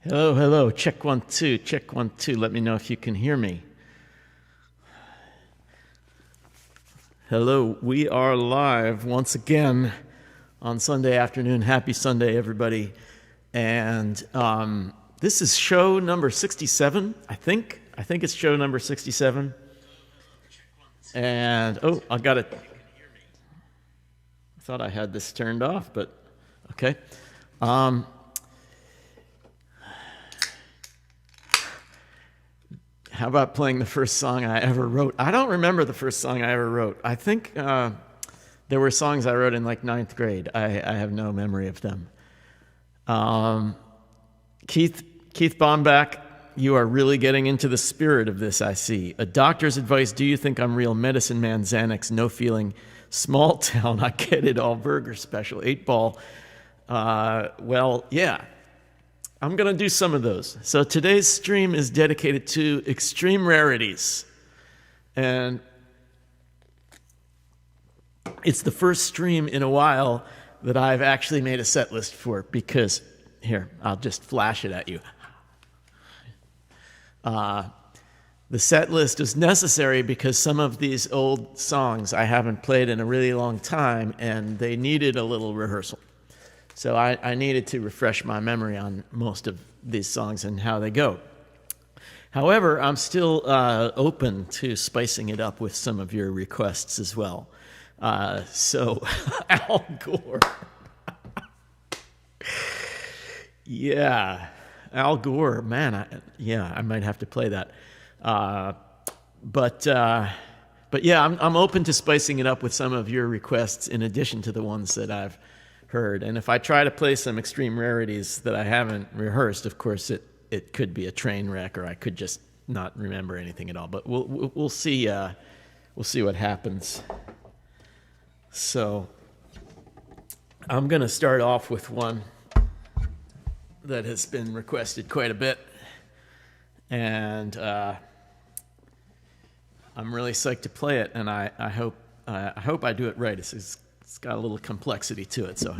Hello, hello. Check 1 2. Check 1 2. Let me know if you can hear me. Hello, we are live once again on Sunday afternoon. Happy Sunday, everybody. And this is show number 67, I think. I think it's show number 67. And, I got it. I thought I had this turned off, but okay. How about playing the first song I ever wrote? I don't remember the first song I ever wrote. I think there were songs I wrote in like 9th grade. I have no memory of them. Keith Bombach, you are really getting into the spirit of this, I see. A doctor's advice, do you think I'm real? Medicine Man, Xanax, no feeling. Small town, I get it all. Burger special, 8-ball. Well, yeah. I'm going to do some of those. So today's stream is dedicated to extreme rarities. And it's the first stream in a while that I've actually made a set list for because, here, I'll just flash it at you. The set list is necessary because some of these old songs I haven't played in a really long time and they needed a little rehearsal. So I needed to refresh my memory on most of these songs and how they go. However, I'm still open to spicing it up with some of your requests as well. So Al Gore. Yeah, Al Gore, man, I might have to play that. But yeah, I'm open to spicing it up with some of your requests in addition to the ones that I've heard. And if I try to play some extreme rarities that I haven't rehearsed, of course it could be a train wreck, or I could just not remember anything at all. But we'll see what happens. So I'm going to start off with one that has been requested quite a bit, and I'm really psyched to play it. And I hope I do it right. It's got a little complexity to it, so.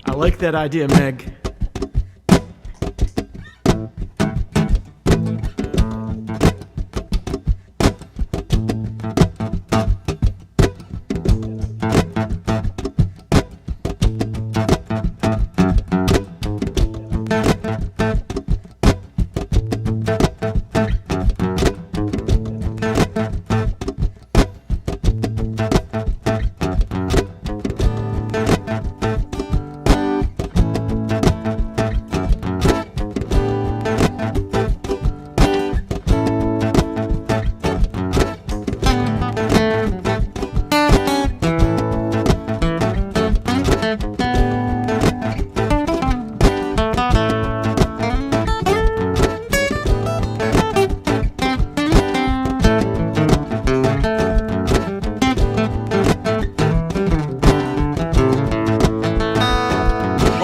I like that idea, Meg.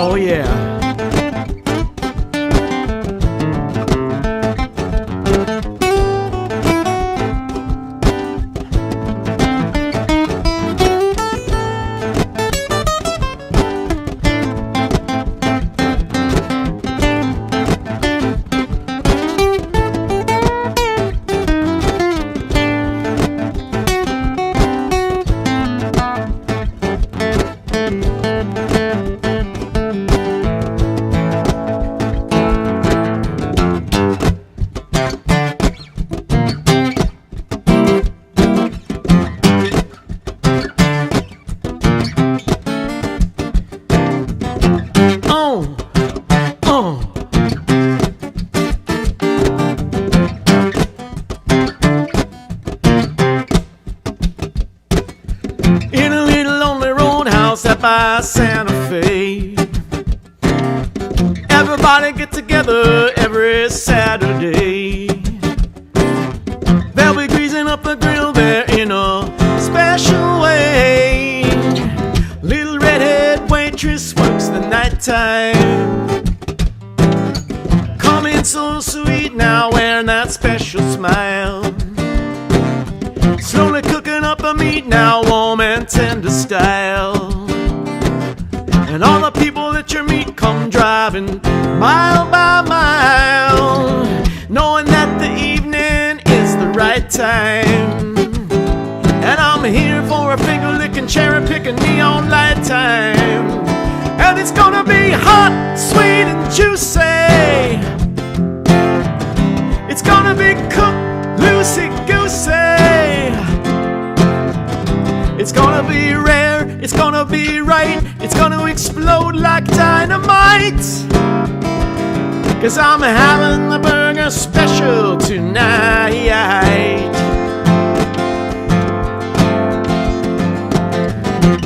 Oh yeah. in a little lonely roadhouse out by Santa Fe. Everybody get together every Saturday. They'll be greasing up the grill there in a special way. Little redhead waitress works the nighttime, coming so sweet now wearing that special smile. Slowly cooking up the meat now warm and tender style. And all the people that you meet come driving mile by mile, knowing that the evening is the right time. And I'm here for a finger licking, cherry picking, neon light time. And it's gonna be hot, sweet and juicy. It's gonna be cooked loosey-goosey. It's gonna be rare, it's gonna be right, it's gonna explode like dynamite. 'Cause I'm having the burger special tonight.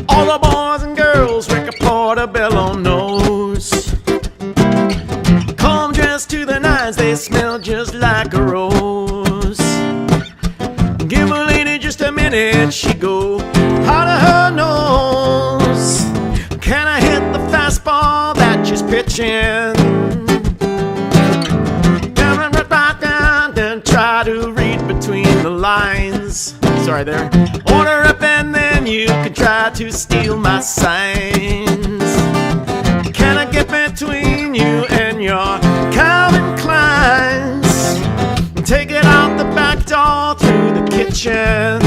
All the boys and girls drink a portobello nose, come dressed to the nines, they smell just like a rose. Give a lady just a minute, she go out of her nose. Can I hit the fastball that she's pitching? Then try to read between the lines. Sorry there. Order up and then you can try to steal my signs. Can I get between you and your Calvin Kleins? Take it out the back door through the kitchen.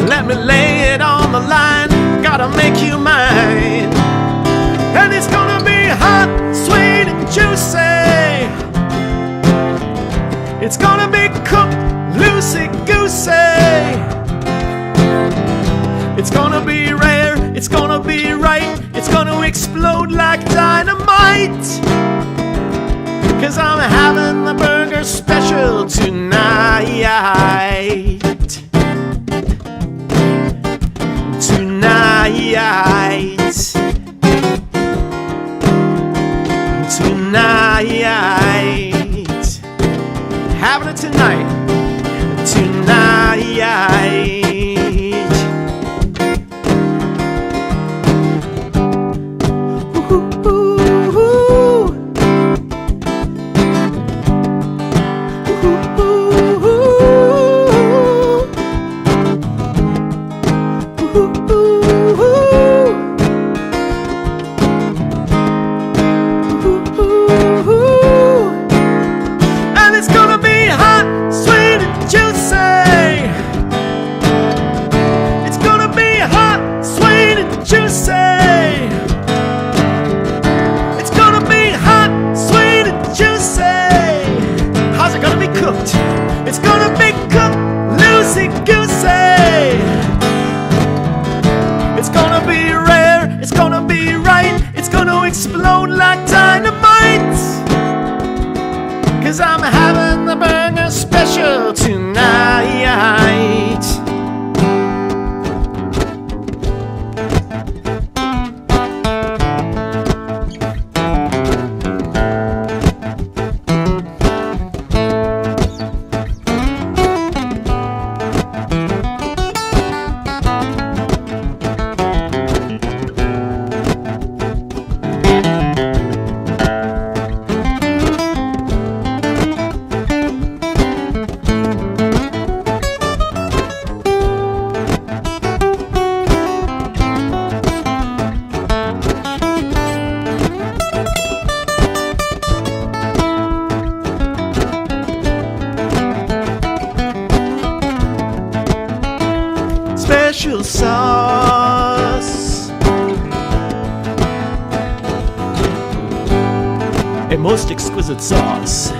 Let me lay it on the line, gotta make you mine. And it's gonna be hot, sweet and juicy. It's gonna be cooked loosey-goosey. It's gonna be rare, it's gonna be right, it's gonna explode like dynamite. 'Cause I'm having the burger special tonight. Tonight. Tonight. Having it tonight. Tonight. It's gonna be cooked loosey-goosey. It's gonna be rare, it's gonna be right, it's gonna explode like dynamite. 'Cause I'm having the burger special tonight. Special sauce, a most exquisite sauce.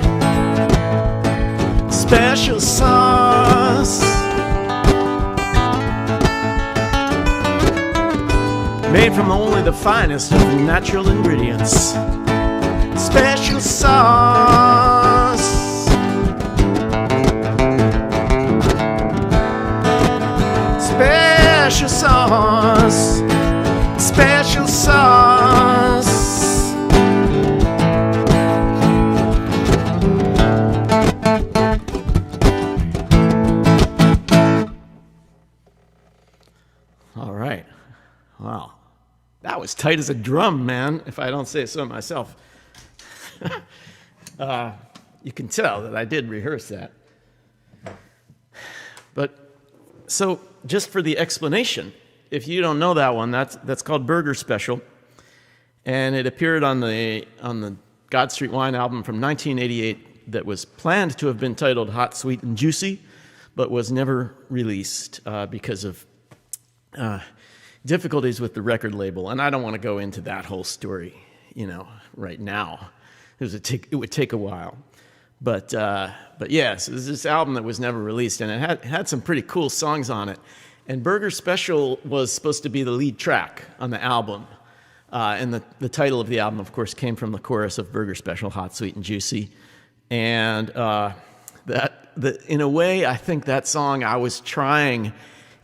Special sauce, made from only the finest of natural ingredients. Special sauce. Special special sauce, special sauce. All right. Wow. That was tight as a drum, man, if I don't say so myself. You can tell that I did rehearse that. But, so, just for the explanation, if you don't know that one, that's called Burger Special. And it appeared on the God Street Wine album from 1988 that was planned to have been titled Hot, Sweet, and Juicy, but was never released because of difficulties with the record label. And I don't want to go into that whole story, right now. It would take a while. But yeah, so there's this album that was never released, and it had some pretty cool songs on it. And Burger Special was supposed to be the lead track on the album. And the title of the album, of course, came from the chorus of Burger Special, Hot, Sweet, and Juicy. And in a way, I think that song, I was trying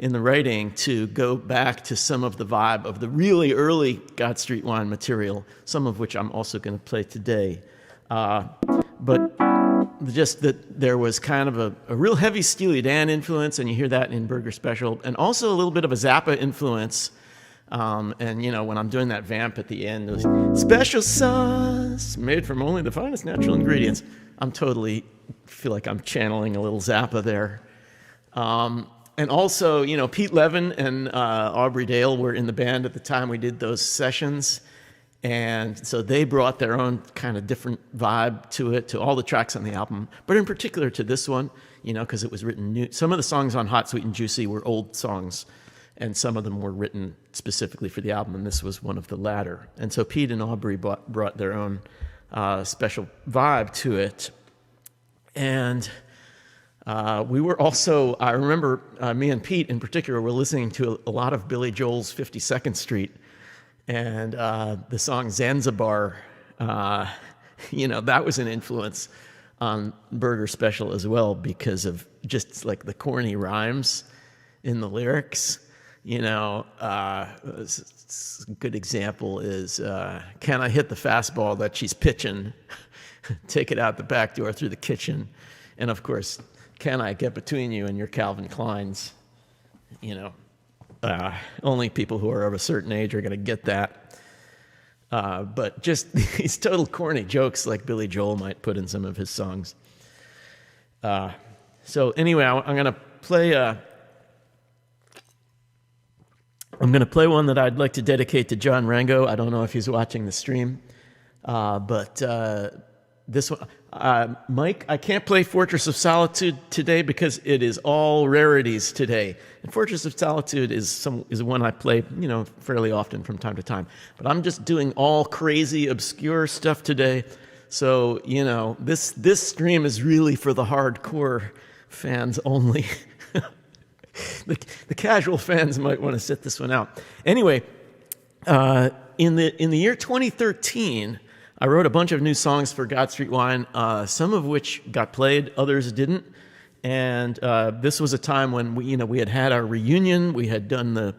in the writing to go back to some of the vibe of the really early God Street Wine material, some of which I'm also going to play today. But just that there was kind of a real heavy Steely Dan influence, and you hear that in Burger Special, and also a little bit of a Zappa influence. And, when I'm doing that vamp at the end, it was special sauce made from only the finest natural ingredients. I'm totally feel like I'm channeling a little Zappa there. And also, Pete Levin and Aubrey Dale were in the band at the time we did those sessions. And so they brought their own kind of different vibe to all the tracks on the album, but in particular to this one, because it was written new. Some of the songs on Hot, Sweet, and Juicy were old songs, and some of them were written specifically for the album, and this was one of the latter. And so Pete and Aubrey brought their own special vibe to it. And we were also, I remember me and Pete in particular were listening to a lot of Billy Joel's 52nd Street. And the song Zanzibar, that was an influence on Burger Special as well because of just like the corny rhymes in the lyrics. A good example is, can I hit the fastball that she's pitching? Take it out the back door through the kitchen. And of course, can I get between you and your Calvin Kleins? Only people who are of a certain age are going to get that. But just these total corny jokes like Billy Joel might put in some of his songs. So anyway, I'm going to play. I'm going to play one that I'd like to dedicate to John Rango. I don't know if he's watching the stream, but this one, Mike, I can't play Fortress of Solitude today because it is all Rarities today. And Fortress of Solitude is one I play, fairly often from time to time. But I'm just doing all crazy, obscure stuff today. So, this stream is really for the hardcore fans only. The casual fans might want to sit this one out. Anyway, in the year 2013, I wrote a bunch of new songs for God Street Wine, some of which got played, others didn't. And this was a time when we had our reunion. We had done the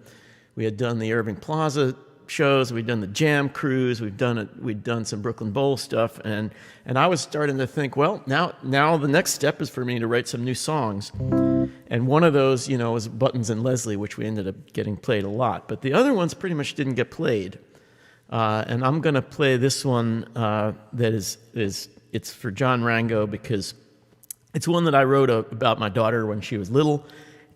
Irving Plaza shows. We'd done the Jam Cruise. We'd done some Brooklyn Bowl stuff. And I was starting to think, well, now the next step is for me to write some new songs. And one of those, was Buttons and Leslie, which we ended up getting played a lot. But the other ones pretty much didn't get played. And I'm going to play this one that it's for John Rango because it's one that I wrote about my daughter when she was little.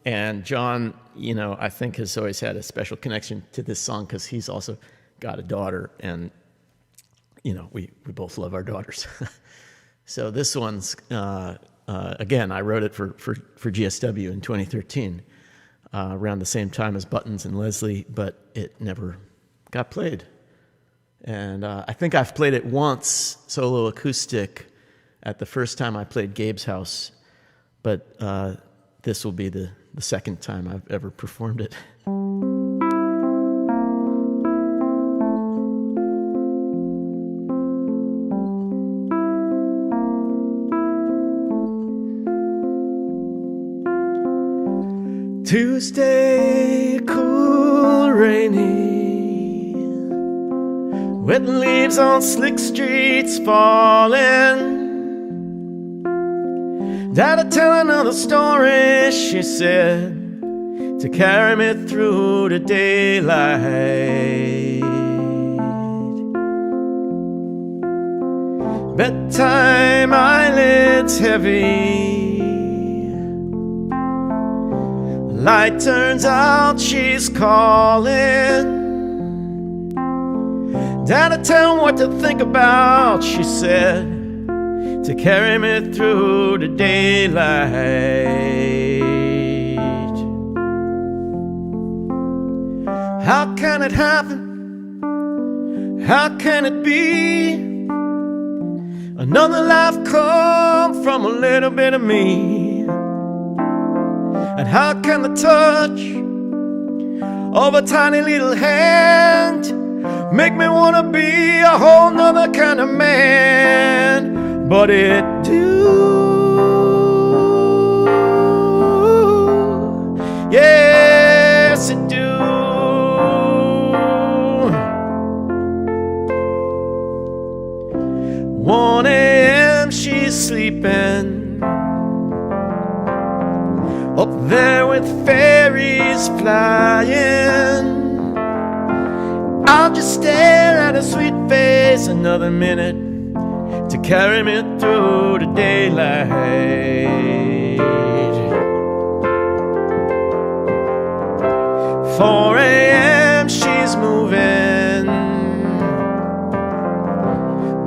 And John, I think has always had a special connection to this song because he's also got a daughter. And, we both love our daughters. So this one's, again, I wrote it for GSW in 2013, around the same time as Buttons and Leslie, but it never got played. And I think I've played it once, solo acoustic, at the first time I played Gabe's house. But this will be the second time I've ever performed it. Tuesday, cool, rainy, wet leaves on slick streets falling. Dad'd tell another story, she said, to carry me through the daylight. Bedtime, eyelids heavy, light turns out, she's calling. Dad'd tell what to think about, she said, to carry me through the daylight. How can it happen? How can it be? Another life come from a little bit of me. And how can the touch of a tiny little hand make me wanna be a whole nother kind of man? But it do, yes it do. 1 a.m. she's sleeping up there with fairies flying. I'll just stare at her sweet face another minute to carry me through the daylight. 4 a.m. she's moving,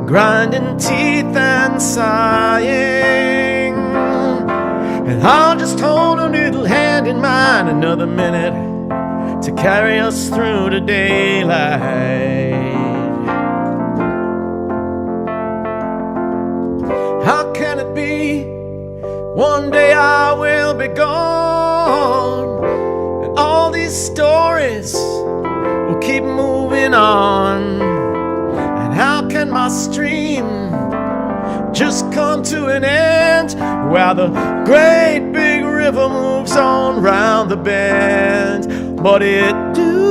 grinding teeth and sighing. And I'll just hold a little hand in mine another minute to carry us through the daylight. How can it be? One day I will be gone, and all these stories will keep moving on. And how can my stream just come to an end while the great big river moves on round the bend? But it do,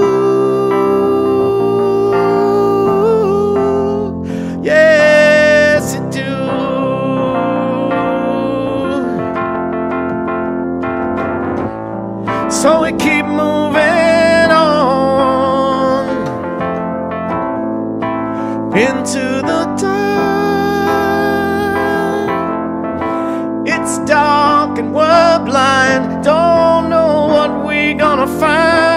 yes it do. So we keep moving on into the dark. It's dark and we're blind, don't know what we're gonna find.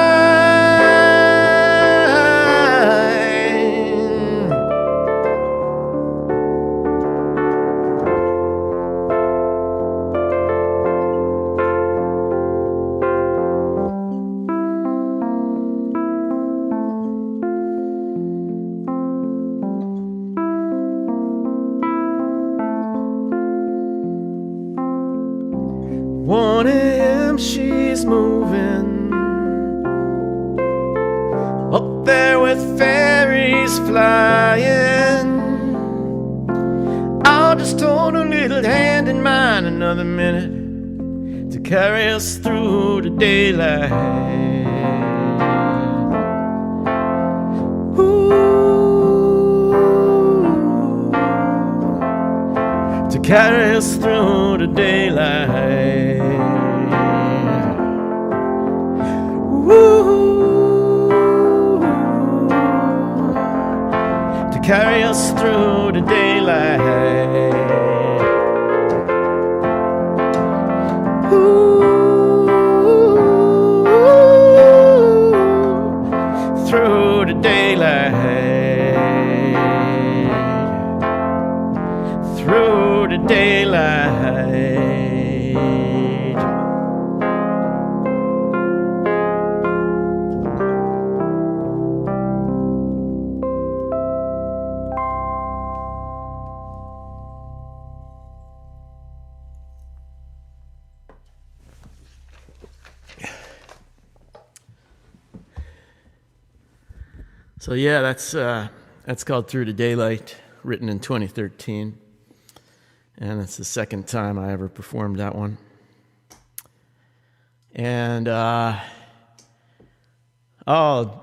1 a.m. she's moving up there with fairies flying. I'll just hold a little hand in mine another minute to carry us through the daylight. To carry us through the daylight. To carry us through the daylight. Through the daylight. Through the daylight. So yeah, that's called Through the Daylight, written in 2013. And it's the second time I ever performed that one. And, oh,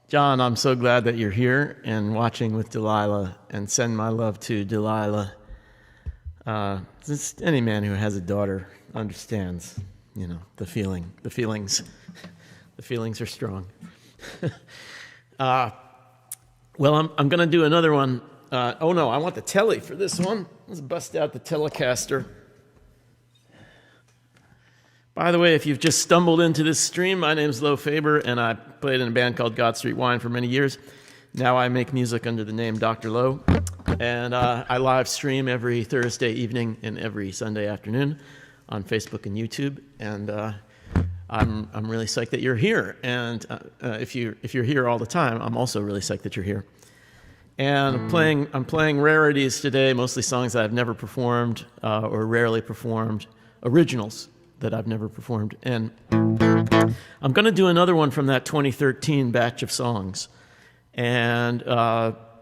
John, I'm so glad that you're here and watching with Delilah, and send my love to Delilah. Just any man who has a daughter understands, you know, the feelings. The feelings are strong. Well, I'm going to do another one. Oh no, I want the telly for this one. Let's bust out the Telecaster. By the way, if you've just stumbled into this stream, my name's Lo Faber, and I played in a band called God Street Wine for many years. Now I make music under the name Dr. Lo, and I live stream every Thursday evening and every Sunday afternoon on Facebook and YouTube. And I'm really psyched that you're here. And if you're here all the time, I'm also really psyched that you're here. And I'm playing rarities today, mostly songs that I've never performed or rarely performed, originals that I've never performed. And I'm going to do another one from that 2013 batch of songs. And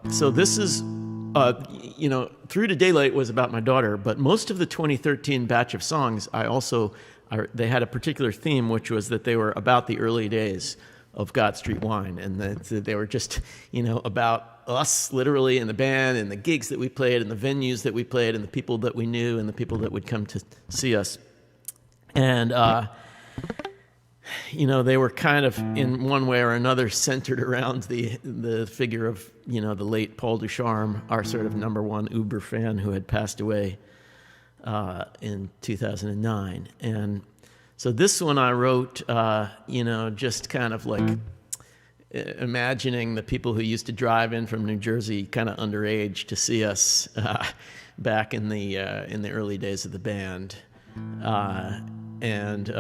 so this is, you know, Through to Daylight was about my daughter, but most of the 2013 batch of songs, they had a particular theme, which was that they were about the early days of God Street Wine, and that they were just, you know, about us literally in the band and the gigs that we played and the venues that we played and the people that we knew and the people that would come to see us. And, you know, they were kind of, in one way or another, centered around the figure of, you know, the late Paul Ducharme, our sort of number one Uber fan who had passed away in 2009. And so this one I wrote, you know, just kind of like imagining the people who used to drive in from New Jersey kind of underage to see us back in the early days of the band. And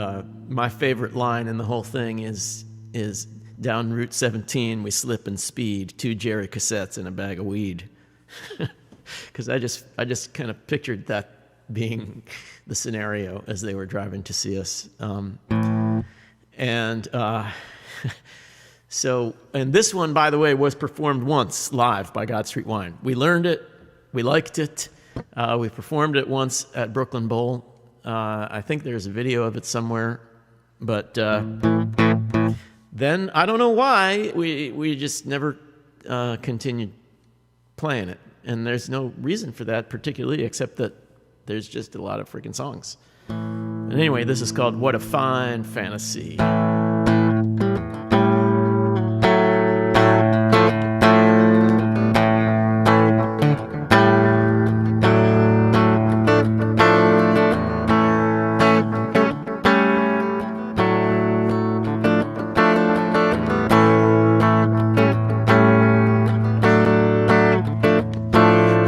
my favorite line in the whole thing is down Route 17 we slip and speed, 2 Jerry cassettes and a bag of weed. Because I just kind of pictured that being the scenario as they were driving to see us. So this one, by the way, was performed once live by God Street Wine. We learned it, we liked it, we performed it once at Brooklyn Bowl. I think there's a video of it somewhere, but then I don't know why we just never continued playing it, and there's no reason for that particularly, except that there's just a lot of freaking songs. And anyway, this is called What a Fine Fantasy.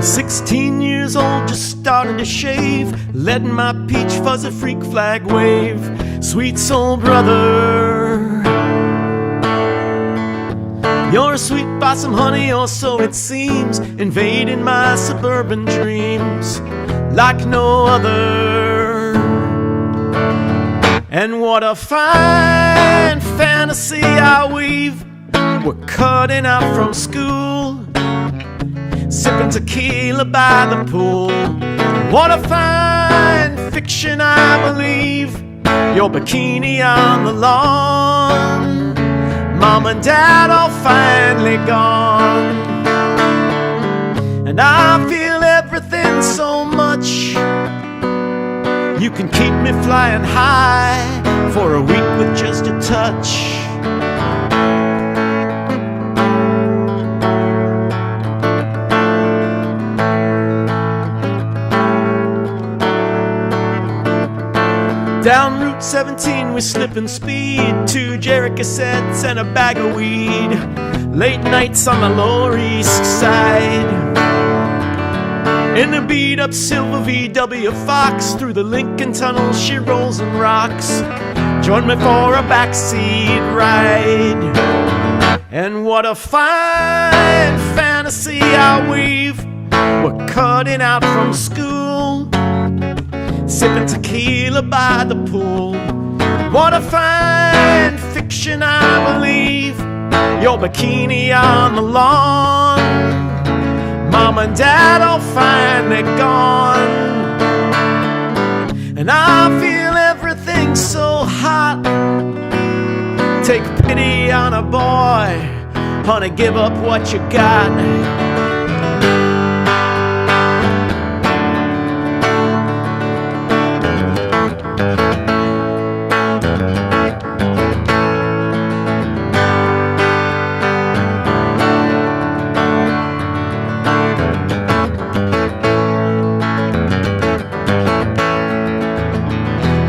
16 years old, just starting to shave, letting my peach fuzzy freak flag wave. Sweet soul brother, you're a sweet blossom honey, or so it seems, invading my suburban dreams like no other. And what a fine fantasy I weave. We're cutting out from school, sipping tequila by the pool. What a fine fiction I believe. Your bikini on the lawn, Mom and Dad all finally gone. And I feel everything so much. You can keep me flying high for a week with just a touch. Down Route 17 we slip and speed, 2 Jerry cassettes and a bag of weed. Late nights on the Lower East Side, in the beat-up silver VW Fox. Through the Lincoln Tunnel she rolls and rocks. Join me for a backseat ride. And what a fine fantasy I weave. We're cutting out from school, sipping tequila by the pool. What a fine fiction I believe. Your bikini on the lawn, Mom and Dad all finally gone. And I feel everything so high. Take pity on a boy, honey, give up what you got.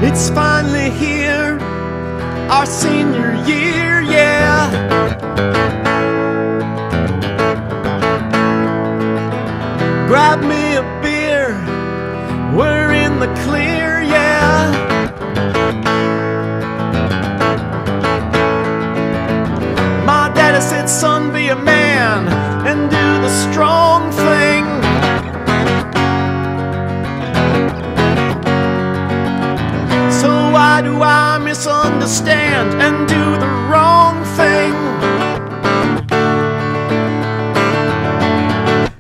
It's finally here, our senior year, yeah. Grab me a beer, we're in the clear, yeah. My daddy said, son, be a man and do the strong thing. So why do I misunderstand and do the wrong thing?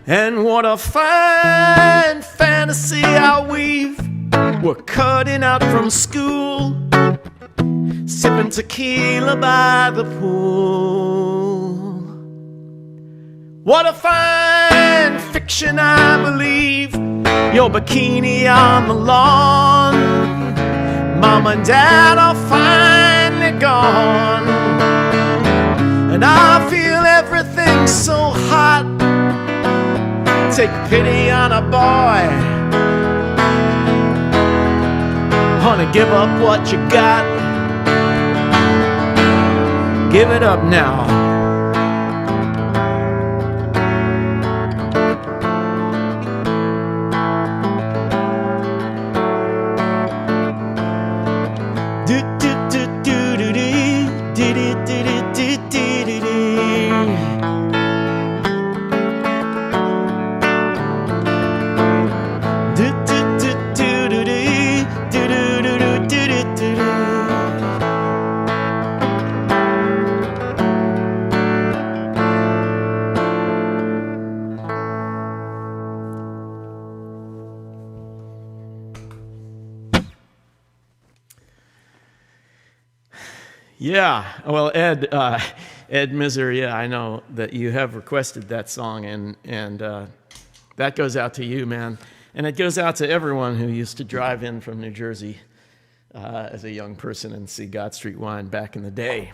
And what a fine fantasy I weave. We're cutting out from school, sipping tequila by the pool. What a fine fiction I believe. Your bikini on the lawn, Mom and Dad are finally gone, and I feel everything so hot. Take pity on a boy, honey, give up what you got. Give it up now. Yeah, well, Ed Miser, yeah, I know that you have requested that song, and that goes out to you, man. And it goes out to everyone who used to drive in from New Jersey as a young person and see God Street Wine back in the day.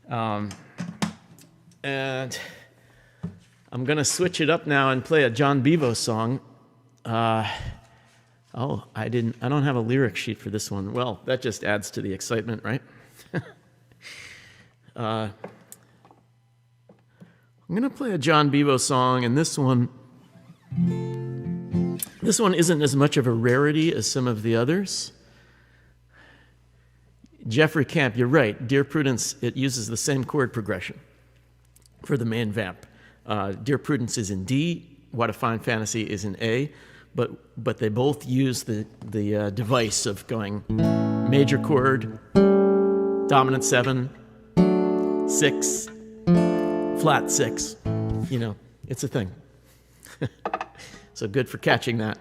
And I'm going to switch it up now and play a John Bevo song. Oh, I don't have a lyric sheet for this one. Well, that just adds to the excitement, right? I'm going to play a John Bevo song, and this one isn't as much of a rarity as some of the others. Jeffrey Camp, you're right. Dear Prudence, it uses the same chord progression for the main vamp. Dear Prudence is in D, What a Fine Fantasy is in A, but they both use the device of going major chord, dominant 7, 6, flat 6. You know, it's a thing. So good for catching that.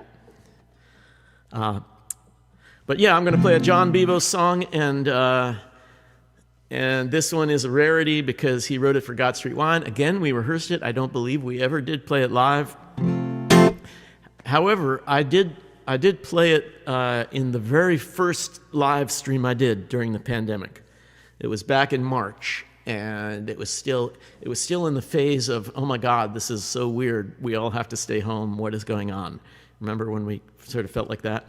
But yeah, I'm going to play a John Bevo song, and this one is a rarity because he wrote it for God Street Wine. Again, we rehearsed it. I don't believe we ever did play it live. However, I did play it in the very first live stream I did during the pandemic. It was back in March, and it was still in the phase of, oh my God, this is so weird. We all have to stay home. What is going on? Remember when we sort of felt like that?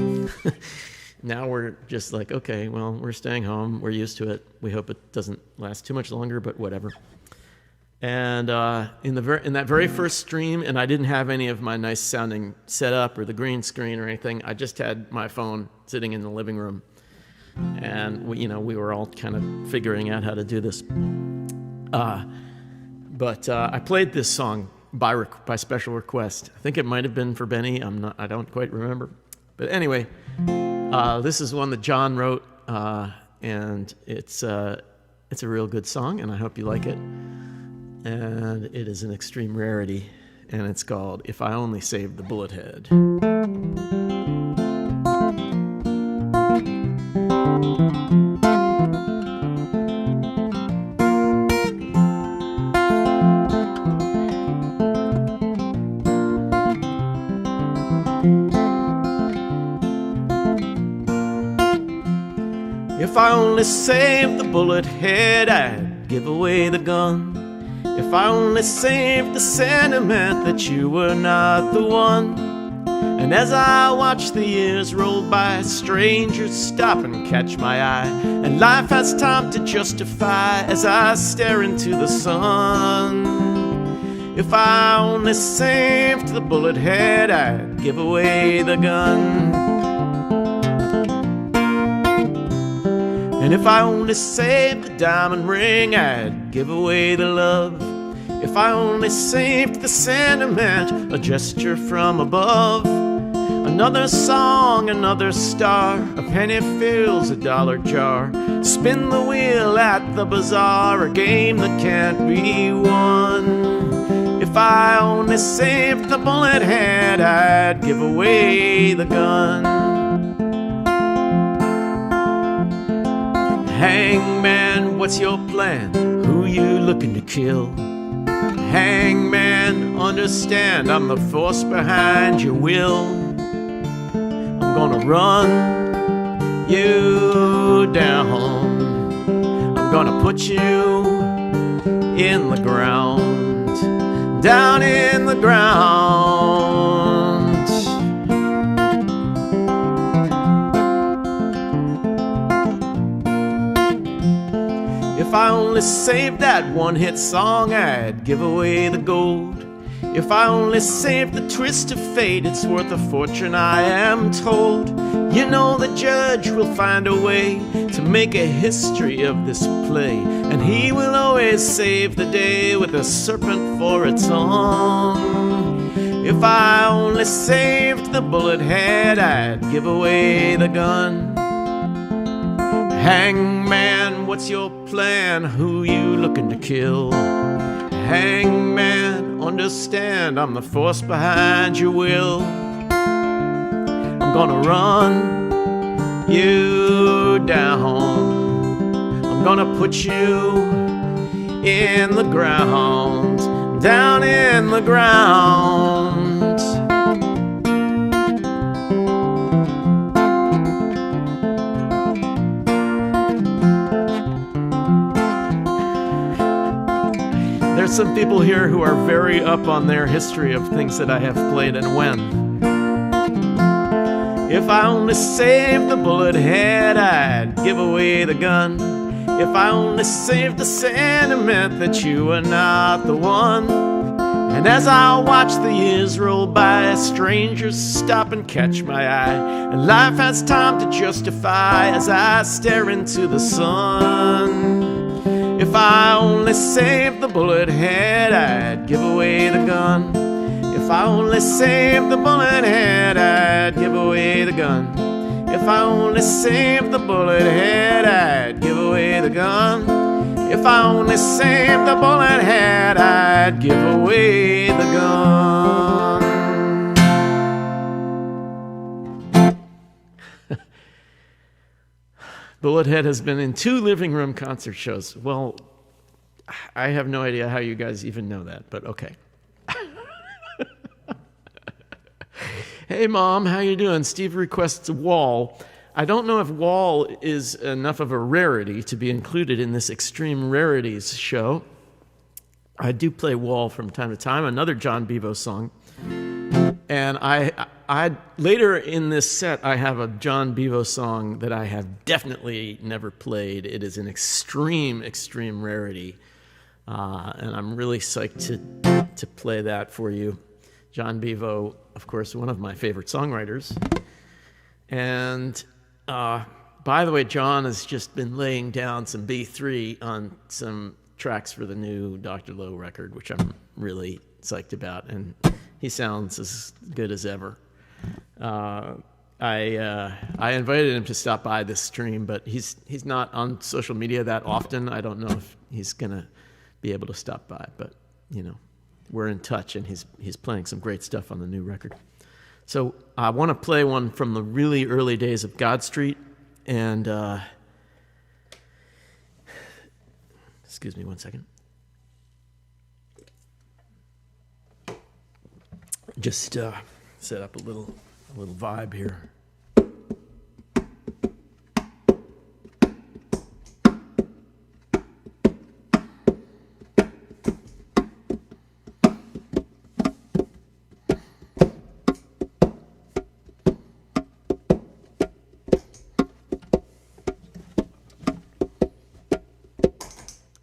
Now we're just like, okay, well, we're staying home. We're used to it. We hope it doesn't last too much longer, but whatever. And in that very first stream, and I didn't have any of my nice sounding setup or the green screen or anything. I just had my phone sitting in the living room, and we were all kind of figuring out how to do this. But I played this song by special request. I think it might have been for Benny. I don't quite remember. But anyway, this is one that John wrote, and it's a real good song, and I hope you like it. And it is an extreme rarity, and it's called If I Only Saved the Bullet Head. I only saved the bullet head, I'd give away the gun. If I only saved the sentiment that you were not the one. And as I watch the years roll by, strangers stop and catch my eye, and life has time to justify as I stare into the sun. If I only saved the bullet head, I'd give away the gun. And if I only saved the diamond ring, I'd give away the love. If I only saved the sentiment, a gesture from above. Another song, another star, a penny fills a dollar jar. Spin the wheel at the bazaar, a game that can't be won. If I only saved the bullet head, I'd give away the gun. Hangman, what's your plan? Who you looking to kill? Hangman, understand I'm the force behind your will. I'm gonna run you down. I'm gonna put you in the ground, down in the ground. If I only saved that one-hit song, I'd give away the gold. If I only saved the twist of fate, it's worth a fortune, I am told. You know the judge will find a way to make a history of this play, and he will always save the day with a serpent for a tongue. If I only saved the bullet head, I'd give away the gun. Hangman, what's your plan? Who you looking to kill? Hangman, understand I'm the force behind your will. I'm gonna run you down. I'm gonna put you in the ground, down in the ground. There's some people here who are very up on their history of things that I have played and when. If I only saved the bullet head, I'd give away the gun. If I only saved the sentiment that you were not the one. And as I watch the years roll by, strangers stop and catch my eye, and life has time to justify as I stare into the sun. If I only saved the bullet head, I'd give away the gun. If I only saved the bullet head, I'd give away the gun. If I only saved the bullet head, I'd give away the gun. If I only saved the bullet head, I'd give away the gun. Bullethead has been in 2 living room concert shows. Well, I have no idea how you guys even know that, but okay. Hey, Mom, how you doing? Steve requests Wall. I don't know if Wall is enough of a rarity to be included in this Extreme Rarities show. I do play Wall from time to time, another John Bevo song. And I later in this set, I have a John Bevo song that I have definitely never played. It is an extreme rarity. And I'm really psyched to play that for you. John Bevo, of course, one of my favorite songwriters. And by the way, John has just been laying down some B3 on some tracks for the new Dr. Lowe record, which I'm really psyched about. And he sounds as good as ever. I invited him to stop by this stream, but he's not on social media that often. I don't know if he's gonna be able to stop by, but you know, we're in touch, and he's playing some great stuff on the new record. So I want to play one from the really early days of God Street, and excuse me one second. Just set up a little vibe here.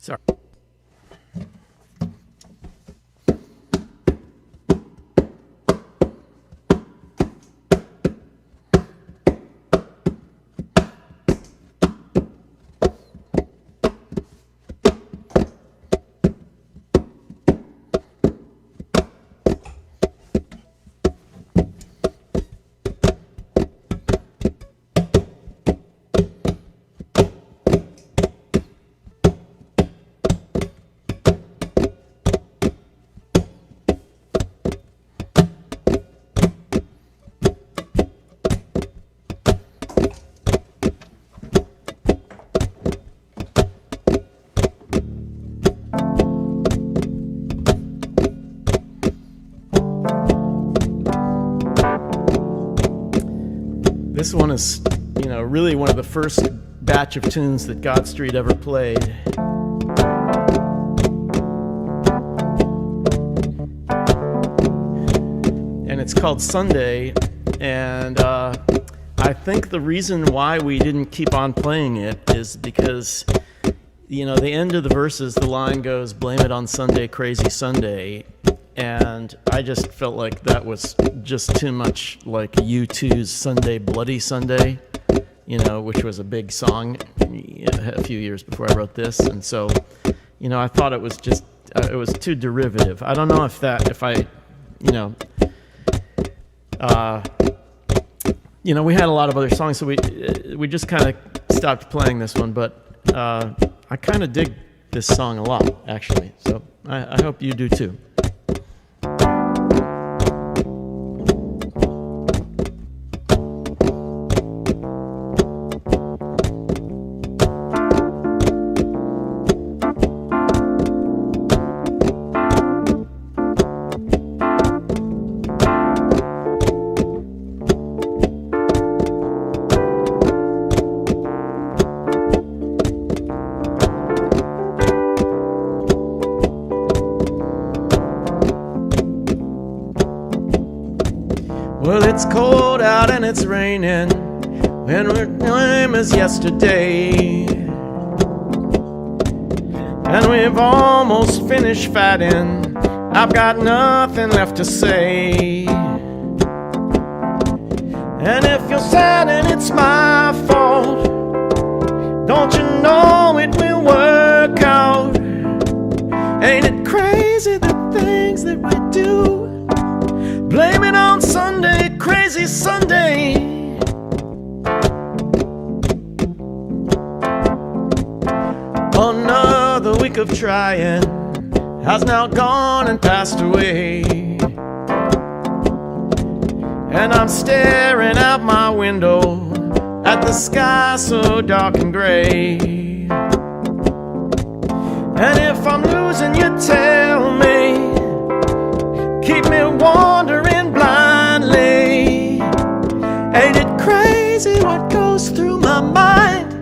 Sorry. This one is, really one of the first batch of tunes that God Street ever played. And it's called Sunday, and I think the reason why we didn't keep on playing it is because, the end of the verses, the line goes, "Blame it on Sunday, crazy Sunday." And I just felt like that was just too much like U2's Sunday, Bloody Sunday, which was a big song a few years before I wrote this. And so, I thought it was just, it was too derivative. I don't know if we had a lot of other songs, so we just kind of stopped playing this one. But I kind of dig this song a lot, actually. So I hope you do too. Well, it's cold out and it's raining, and we're same as yesterday. And we've almost finished fighting. I've got nothing left to say. And if you're sad and it's my fault, don't you know it will work out? Ain't it crazy the things that we do? Blame it on Sunday, crazy Sunday. Another week of trying has now gone and passed away. And I'm staring out my window at the sky so dark and gray. And if I'm losing, you tell me. Keep me wandering blindly. Ain't it crazy what goes through my mind?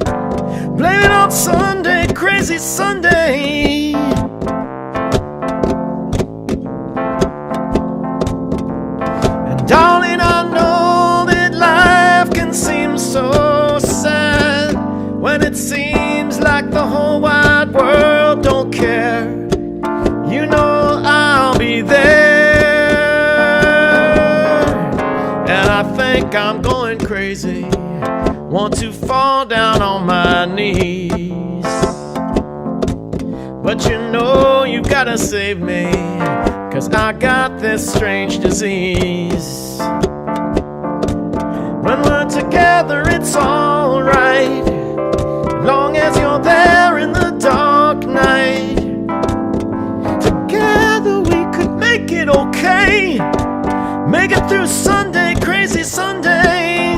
Blame it on Sunday, crazy Sunday. And darling, I know that life can seem so sad when it seems like the whole wide world don't care. You know I'll be there. I think I'm going crazy, want to fall down on my knees. But you know you gotta save me, 'cause I got this strange disease. When we're together it's alright, long as you're there in the dark night. Together we could make it okay. Make it through Sunday, crazy Sunday.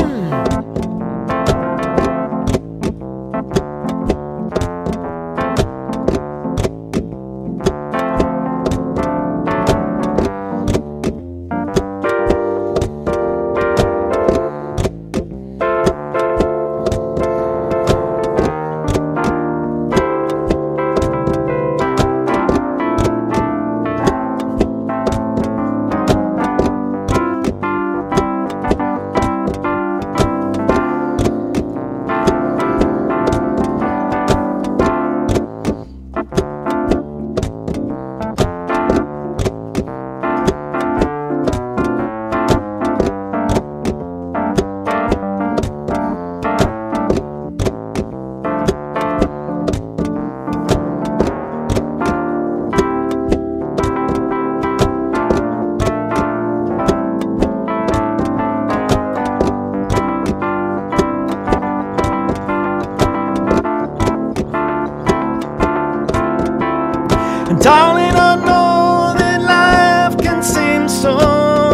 Darling, I know that life can seem so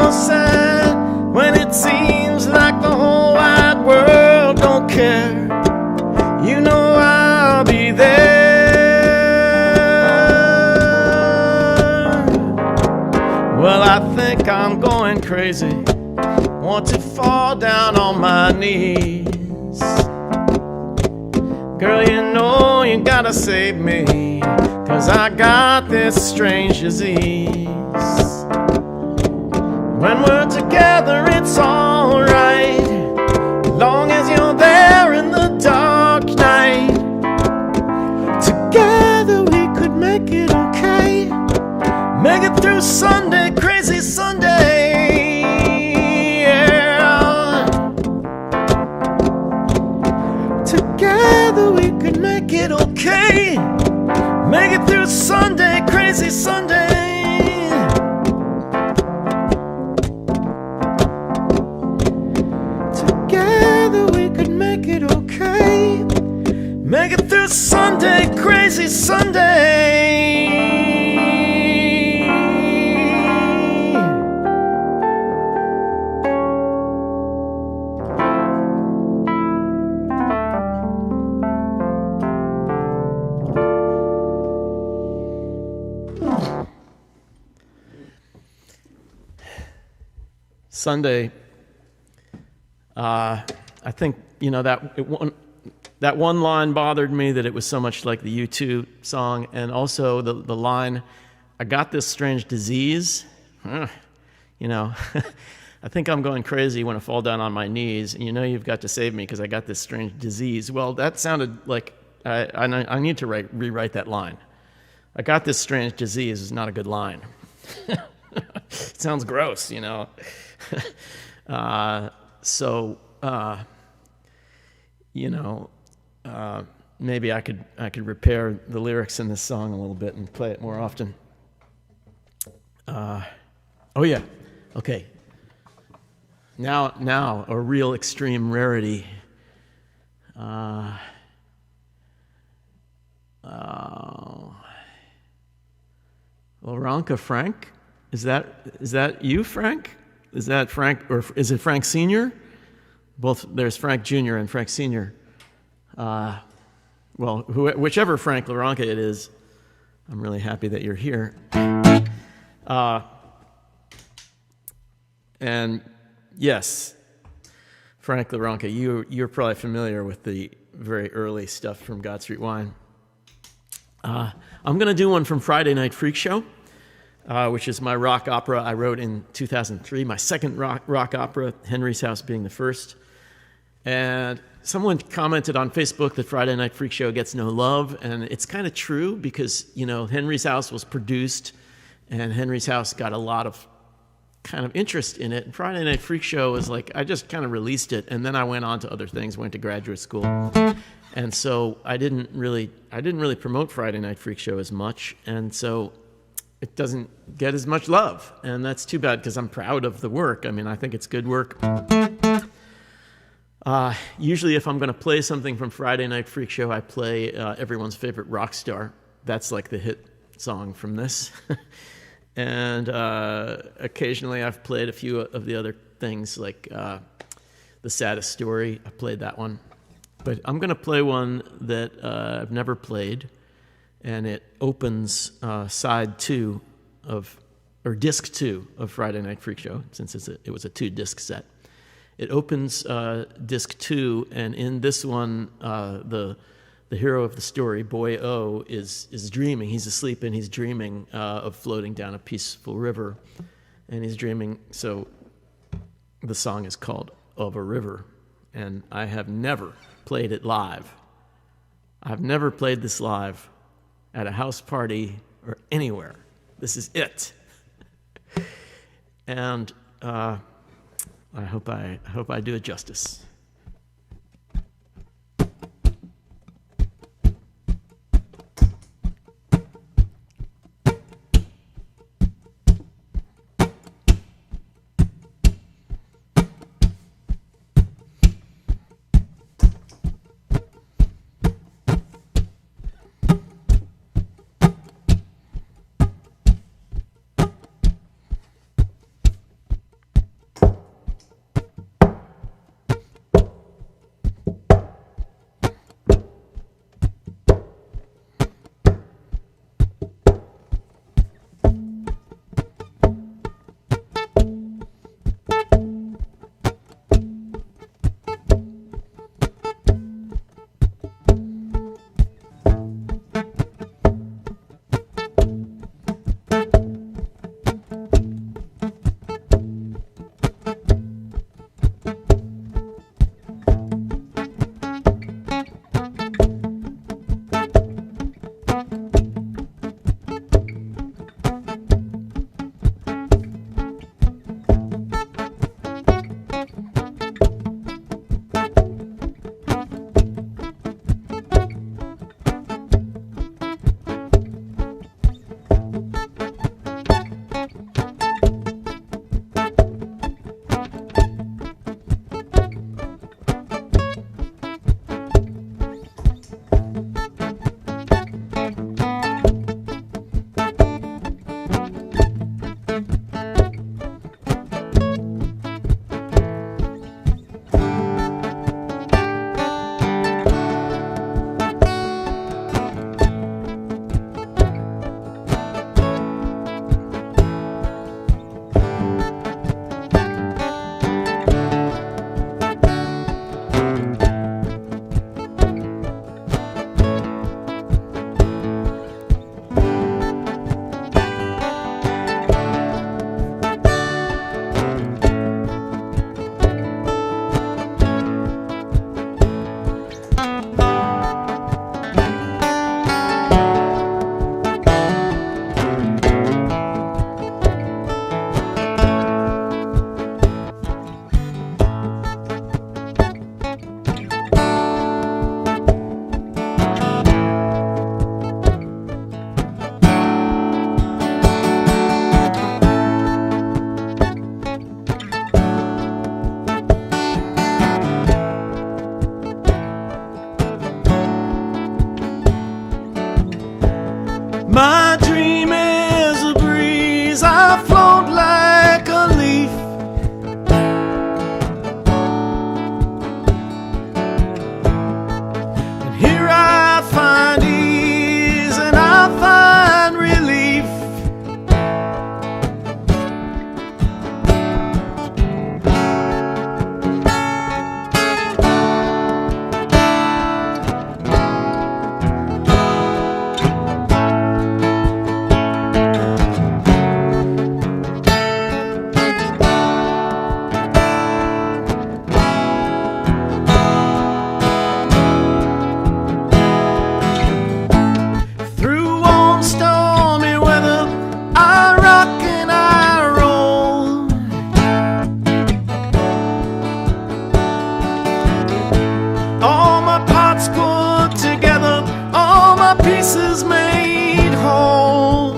sad when it seems like the whole wide world don't care. You know I'll be there. Well, I think I'm going crazy, want to fall down on my knees. Girl, you know you gotta save me, 'cause I got this strange disease. When we're together it's alright, long as you're there in the dark night. Together we could make it okay, make it through Sunday, crazy Sunday. Yeah. Together we could make it okay, make it through Sunday, crazy Sunday. Together we could make it okay, make it through Sunday, crazy Sunday. Sunday, I think, that one line bothered me, that it was so much like the U2 song, and also the line, I got this strange disease. I think I'm going crazy when I fall down on my knees, and you've got to save me because I got this strange disease. Well, that sounded like I need to rewrite that line. I got this strange disease is not a good line. It sounds gross, maybe I could repair the lyrics in this song a little bit and play it more often. Oh yeah, okay. Now a real extreme rarity. Laronka Frank? Is that you, Frank? Is that Frank, or is it Frank Sr.? Both, there's Frank Jr. and Frank Sr. Whichever Frank Laronka it is, I'm really happy that you're here. And yes, Frank Laronka, you're probably familiar with the very early stuff from God Street Wine. I'm going to do one from Friday Night Freak Show, which is my rock opera I wrote in 2003, my second rock opera, Henry's House being the first. And someone commented on Facebook that Friday Night Freak Show gets no love, and it's kind of true because, Henry's House was produced, and Henry's House got a lot of kind of interest in it. And Friday Night Freak Show was like, I just kind of released it, and then I went on to other things, went to graduate school. And so I didn't really promote Friday Night Freak Show as much, and so it doesn't get as much love. And that's too bad, because I'm proud of the work. I mean, I think it's good work. Usually if I'm going to play something from Friday Night Freak Show, I play everyone's favorite rock star. That's like the hit song from this. And occasionally I've played a few of the other things, like The Saddest Story. I played that one. But I'm going to play one that I've never played, and it opens side 2 or disc 2 of Friday Night Freak Show, since it was a 2-disc set. It opens disc 2, and in this one, the hero of the story, Boy O, is dreaming. He's asleep, and he's dreaming of floating down a peaceful river, and he's dreaming. So the song is called Of a River, and I have never played it live. I've never played this live at a house party or anywhere. This is it. And I hope I do it justice. days and I find relief. Pieces made whole,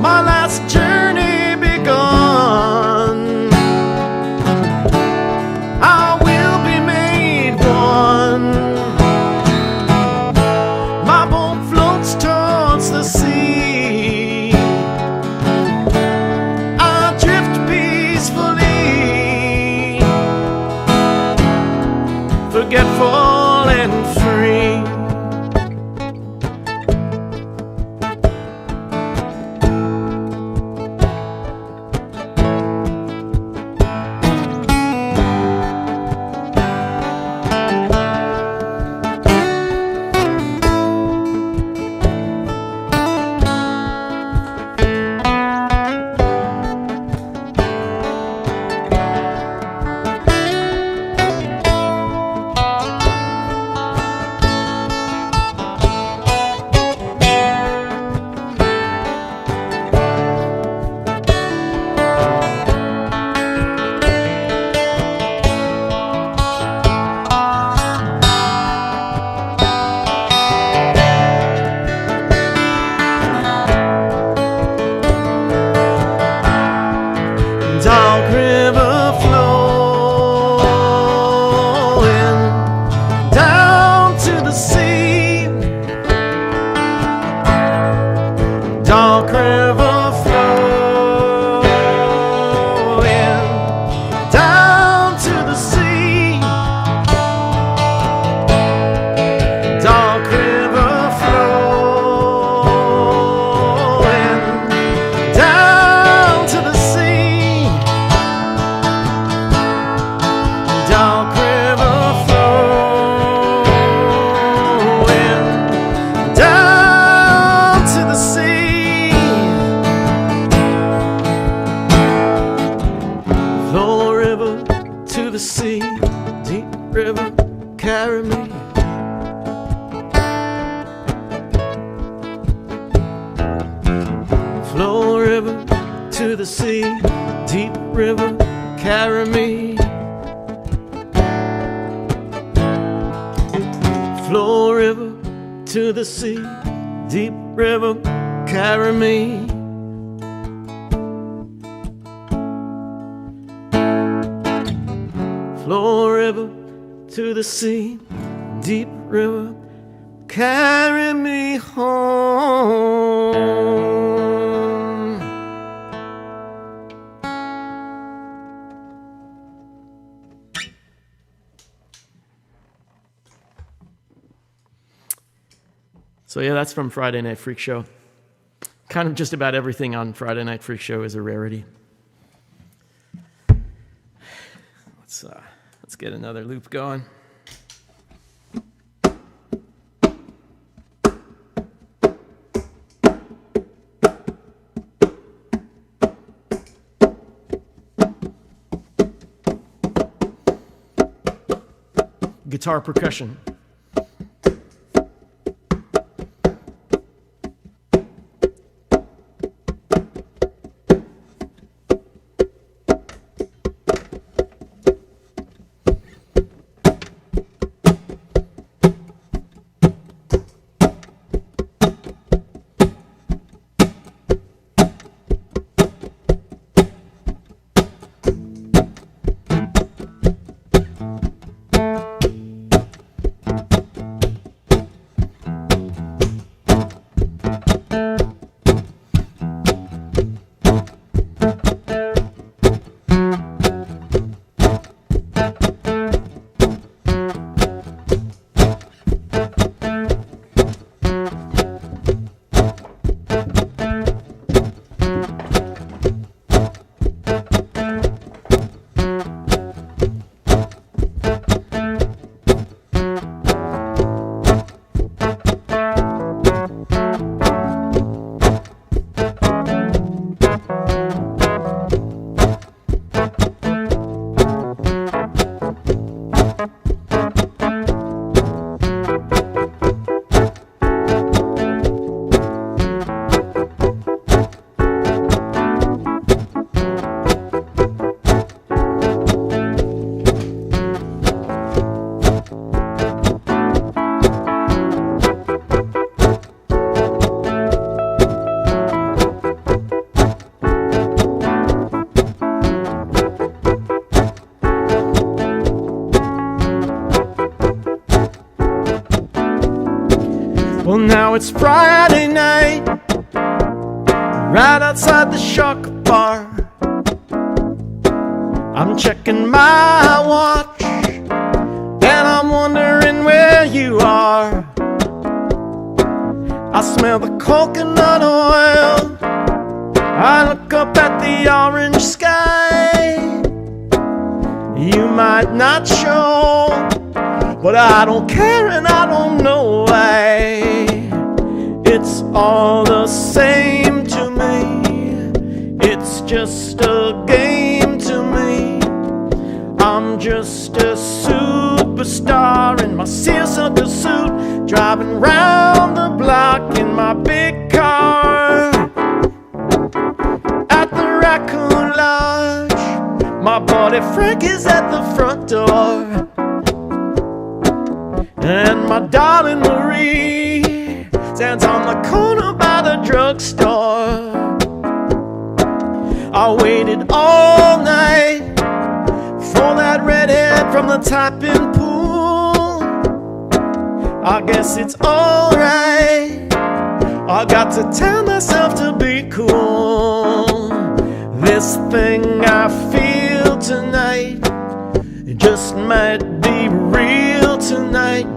my last journey begun. I will be made one. My boat floats towards the sea. I drift peacefully, forgetful and free. Dark river flowing down to the sea. Dark river flowing down to the sea. Dark river flowing down to the sea. Dark river flowing down to the sea. Flow river to the sea, deep river, carry me. Flow river to the sea, deep river, carry me. Flow river to the sea, deep river, carry me. Flow river to the sea, deep river, carry me home. So yeah, that's from Friday Night Freak Show. Kind of just about everything on Friday Night Freak Show is a rarity. Let's get another loop going. Guitar percussion. Well, now it's Friday night, right outside the Shark Bar. I'm checking my watch, and I'm wondering where you are. I smell the coconut oil, I look up at the orange sky. You might not show, but I don't care and I don't know why. It's all the same to me, it's just a game to me. I'm just a superstar in my seersucker suit, driving round the block in my big car. At the Raccoon Lodge, my buddy Frank is at the front door, and my darling Marie stands on the corner by the drugstore. I waited all night for that redhead from the typing pool. I guess it's alright, I got to tell myself to be cool. This thing I feel tonight, it just might be real tonight.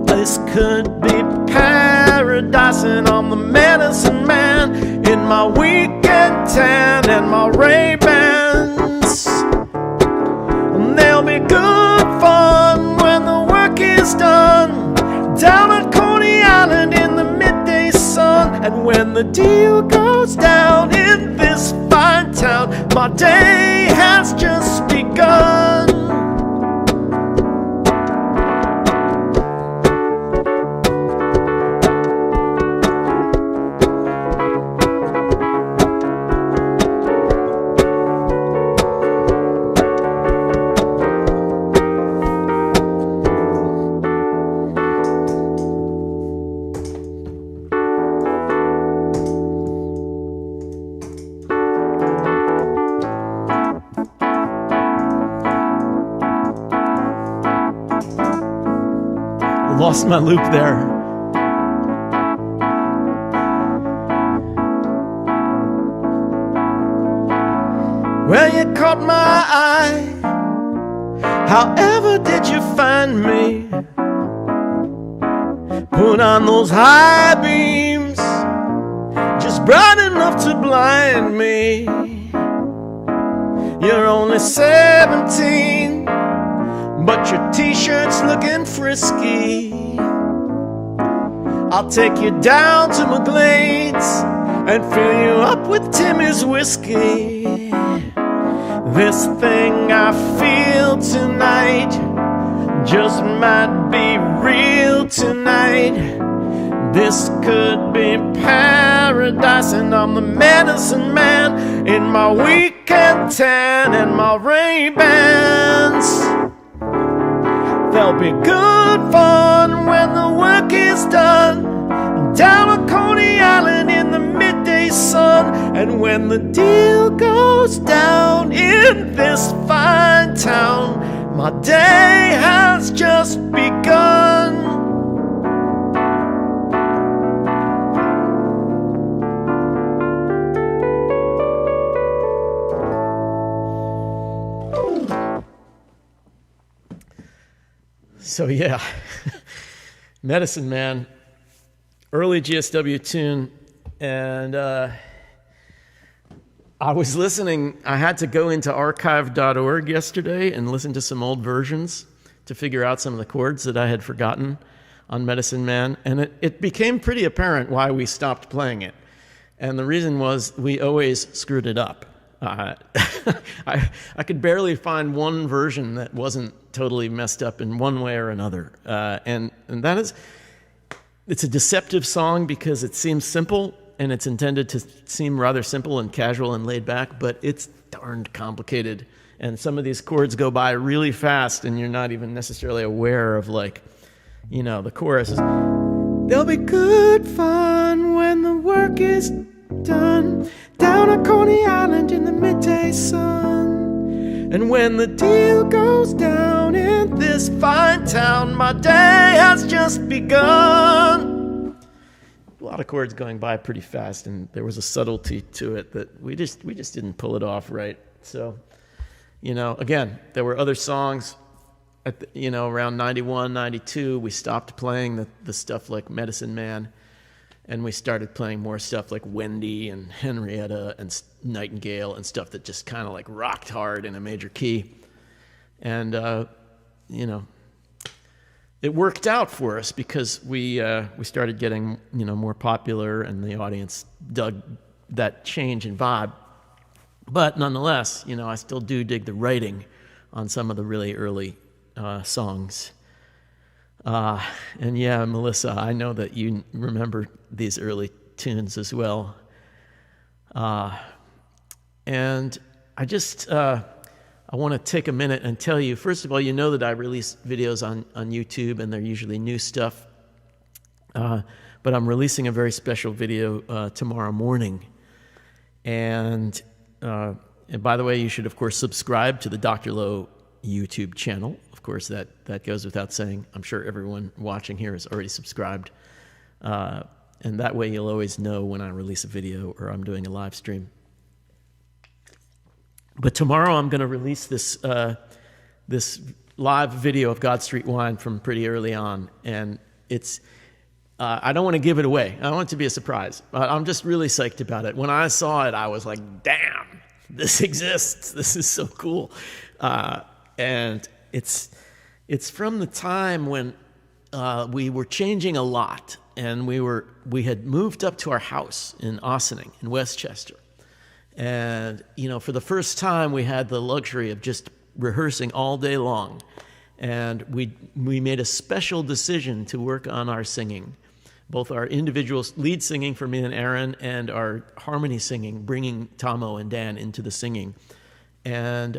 This could be paradise, and I'm the medicine man in my weekend tan and my Ray-Bans. And there'll be good fun when the work is done, down at Coney Island in the midday sun. And when the deal goes down in this fine town, my day has just begun. Lost my loop there. Well, you caught my eye. However did you find me? Put on those high beams, just bright enough to blind me. You're only 17, but your t-shirt's looking frisky. I'll take you down to McGlade's and fill you up with Timmy's whiskey. This thing I feel tonight just might be real tonight. This could be paradise, and I'm the medicine man in my weekend tan and my Ray-Bans. There'll be good fun when the work is done, down on Coney Island in the midday sun. And when the deal goes down in this fine town, my day has just begun. So yeah, Medicine Man, early GSW tune, and I was listening. I had to go into archive.org yesterday and listen to some old versions to figure out some of the chords that I had forgotten on Medicine Man, and it became pretty apparent why we stopped playing it. And the reason was we always screwed it up. I could barely find one version that wasn't totally messed up in one way or another. And that is, it's a deceptive song because it seems simple and it's intended to seem rather simple and casual and laid back, but it's darned complicated. And some of these chords go by really fast and you're not even necessarily aware of, like, you know, the chorus is, there'll be good fun when the work is done, down on Coney Island in the midday sun. And when the deal goes down in this fine town, my day has just begun. lot of chords going by pretty fast, and there was a subtlety to it that we just didn't pull it off right. So, again, there were other songs at around 91, 92, we stopped playing the stuff like Medicine Man, and we started playing more stuff like Wendy and Henrietta and Nightingale and stuff that just kind of like rocked hard in a major key. And, it worked out for us because we started getting, more popular, and the audience dug that change in vibe. But nonetheless, I still do dig the writing on some of the really early songs. And yeah, Melissa, I know that you remember these early tunes as well. And I just, I want to take a minute and tell you, first of all, that I release videos on YouTube, and they're usually new stuff. But I'm releasing a very special video tomorrow morning. And by the way, you should, of course, subscribe to the Dr. Lowe YouTube channel. Of course, that goes without saying. I'm sure everyone watching here is already subscribed. And that way you'll always know when I release a video or I'm doing a live stream. But tomorrow I'm going to release this live video of God Street Wine from pretty early on. And it's, I don't want to give it away. I want it to be a surprise. But I'm just really psyched about it. When I saw it, I was like, damn, this exists. This is so cool. And it's from the time when we were changing a lot, and we had moved up to our house in Ossining in Westchester. And, for the first time, we had the luxury of just rehearsing all day long. And we made a special decision to work on our singing, both our individual lead singing for me and Aaron and our harmony singing, bringing Tomo and Dan into the singing. And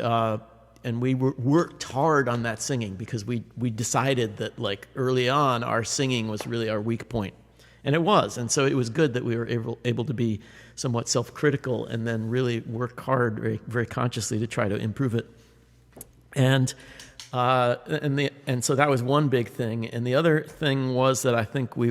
we worked hard on that singing because we decided that, like, early on, our singing was really our weak point. And it was. And so it was good that we were able to be somewhat self-critical and then really work hard very, very consciously to try to improve it. And so that was one big thing. And the other thing was that I think we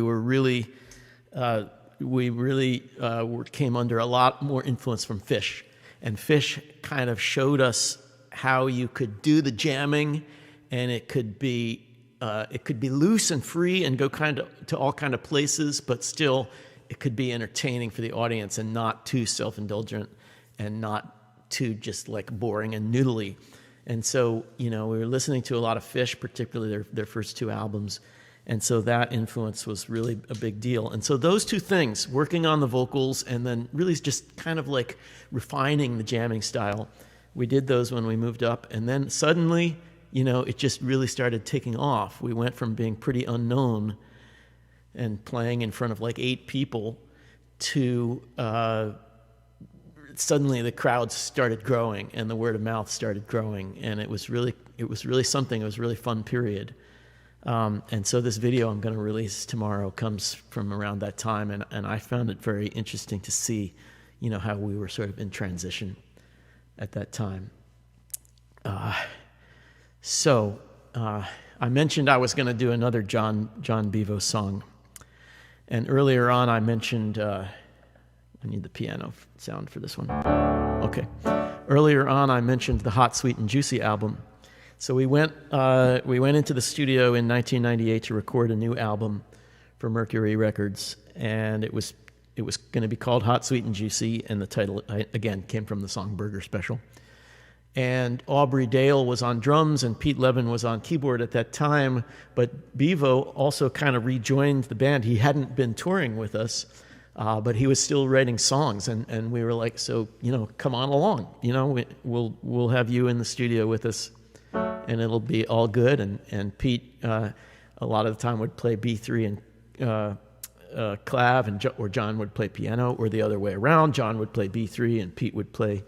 came under a lot more influence from Fish. And Fish kind of showed us how you could do the jamming, and it could be loose and free and go kind of to all kind of places, but still it could be entertaining for the audience and not too self-indulgent and not too just like boring and noodly. And so, we were listening to a lot of Fish, particularly their first two albums. And so that influence was really a big deal. And so those two things, working on the vocals and then really just kind of like refining the jamming style, we did those when we moved up. And then suddenly, it just really started taking off. We went from being pretty unknown and playing in front of like 8 people to suddenly the crowds started growing and the word of mouth started growing. And it was really something. It was a really fun period. And so this video I'm going to release tomorrow comes from around that time. And I found it very interesting to see, how we were sort of in transition at that time. So I mentioned I was going to do another John Bevo song. And earlier on I mentioned, I need the piano sound for this one. Okay. Earlier on I mentioned the Hot, Sweet, and Juicy album. So we went into the studio in 1998 to record a new album for Mercury Records, and it was going to be called Hot, Sweet, and Juicy, and the title, again, came from the song Burger Special. And Aubrey Dale was on drums, and Pete Levin was on keyboard at that time, but Bevo also kind of rejoined the band. He hadn't been touring with us, but he was still writing songs, and we were like, so, come on along. We'll have you in the studio with us, and it'll be all good. And Pete, a lot of the time, would play B3 and clav, or John would play piano, or the other way around. John would play B3 and Pete would play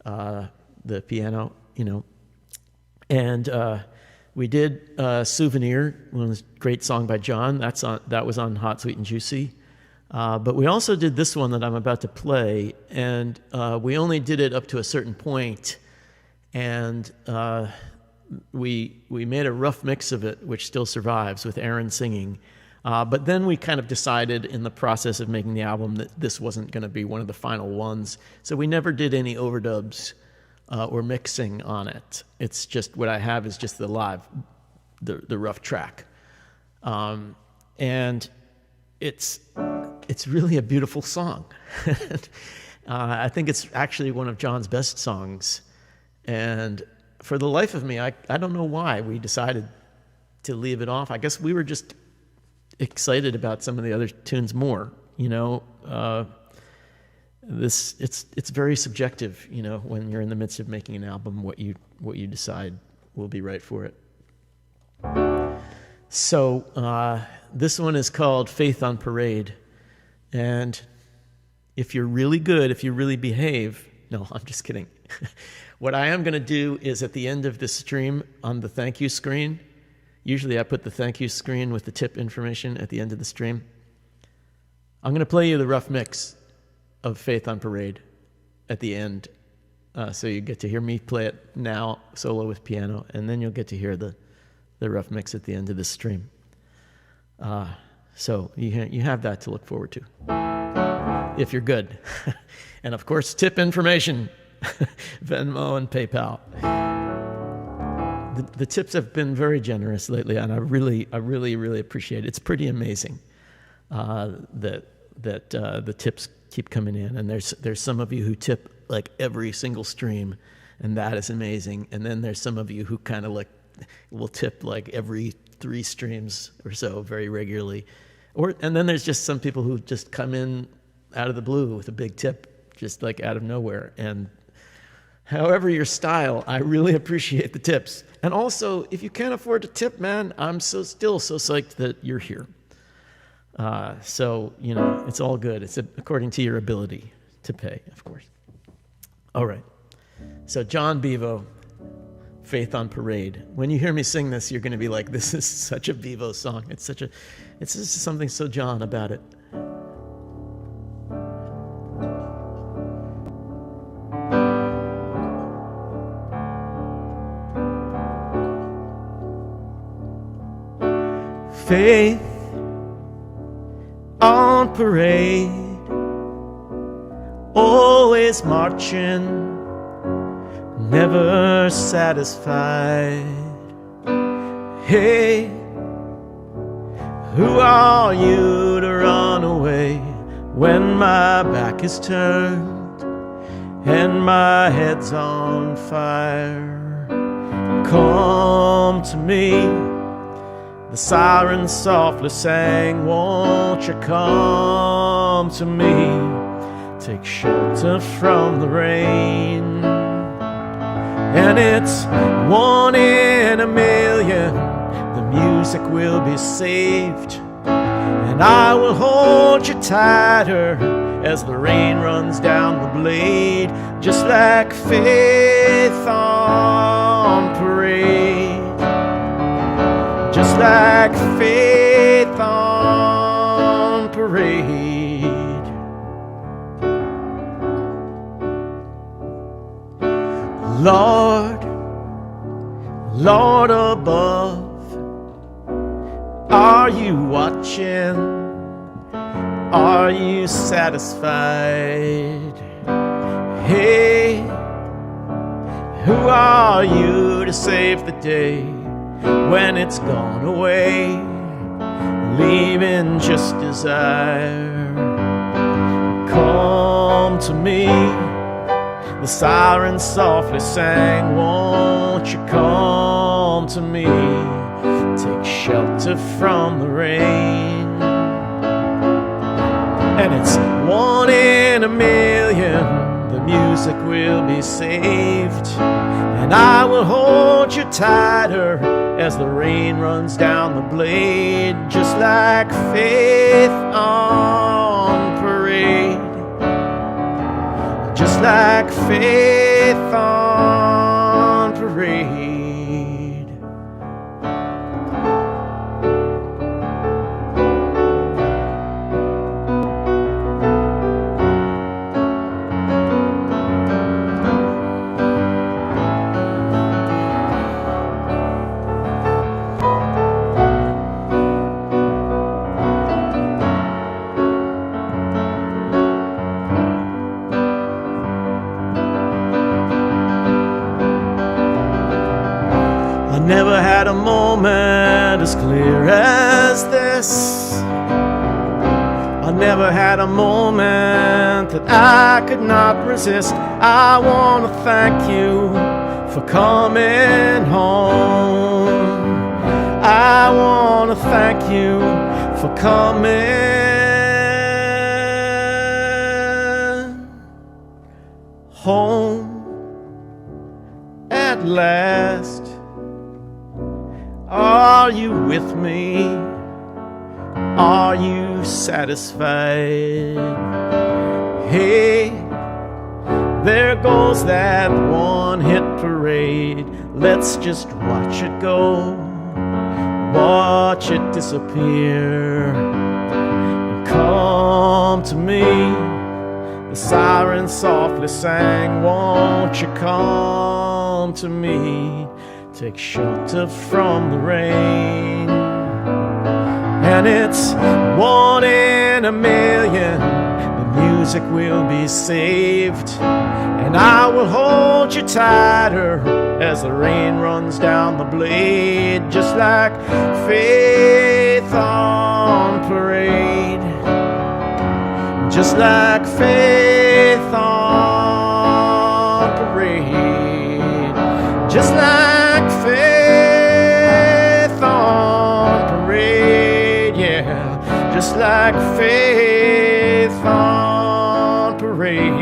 the piano, And we did Souvenir, one great song by John. That was on Hot, Sweet, and Juicy. But we also did this one that I'm about to play, and we only did it up to a certain point, and we made a rough mix of it, which still survives, with Aaron singing. But then we kind of decided in the process of making the album that this wasn't going to be one of the final ones. So we never did any overdubs or mixing on it. It's just what I have is just the live, the rough track. And it's really a beautiful song. I think it's actually one of John's best songs. And for the life of me, I don't know why we decided to leave it off. I guess we were just excited about some of the other tunes more, you know. It's very subjective, you know, when you're in the midst of making an album, what you decide will be right for it. So this one is called Faith on Parade, and if you're really good, if you really behave, no, I'm just kidding. What I am going to do is at the end of this stream on the thank you screen, usually I put the thank you screen with the tip information at the end of the stream. I'm going to play you the rough mix of Faith on Parade at the end. So you get to hear me play it now, solo with piano, and then you'll get to hear the rough mix at the end of this stream. So you have that to look forward to, if you're good. And of course, tip information, Venmo and PayPal. The tips have been very generous lately, and I really appreciate it. It's pretty amazing that the tips keep coming in, and there's some of you who tip like every single stream, and that is amazing. And then there's some of you who kind of like will tip like every 3 streams or so very regularly, and then there's just some people who just come in out of the blue with a big tip, just like out of nowhere. And however your style, I really appreciate the tips. And also, if you can't afford to tip, man, I'm still so psyched that you're here. So, you know, it's all good. It's according to your ability to pay, of course. All right. So John Bevo, Faith on Parade. When you hear me sing this, you're going to be like, this is such a Bevo song. It's just something so John about it. Faith on parade, always marching, never satisfied. Hey, who are you to run away when my back is turned and my head's on fire? Come to me. The siren softly sang, won't you come to me? Take shelter from the rain. And it's 1 in a million, the music will be saved. And I will hold you tighter as the rain runs down the blade, just like faith on parade. Just like faith on parade. Lord, Lord above, are you watching? Are you satisfied? Hey, who are you to save the day when it's gone away, leaving just desire? Come to me. The siren softly sang, won't you come to me? Take shelter from the rain. And it's 1 in a million, the music will be saved. And I will hold you tighter as the rain runs down the blade, just like faith on parade. Just like faith on parade. as clear as this. I never had a moment that I could not resist. I want to thank you for coming home. I want to thank you for coming home at last. Are you with me? Are you satisfied? Hey, there goes that one-hit parade. Let's just watch it go, watch it disappear. Come to me, the siren softly sang, won't you come to me? Take shelter from the rain. And it's 1 in a million, the music will be saved. And I will hold you tighter as the rain runs down the blade, just like faith on parade, just like faith on parade, just like faith on parade, yeah, just like faith on parade.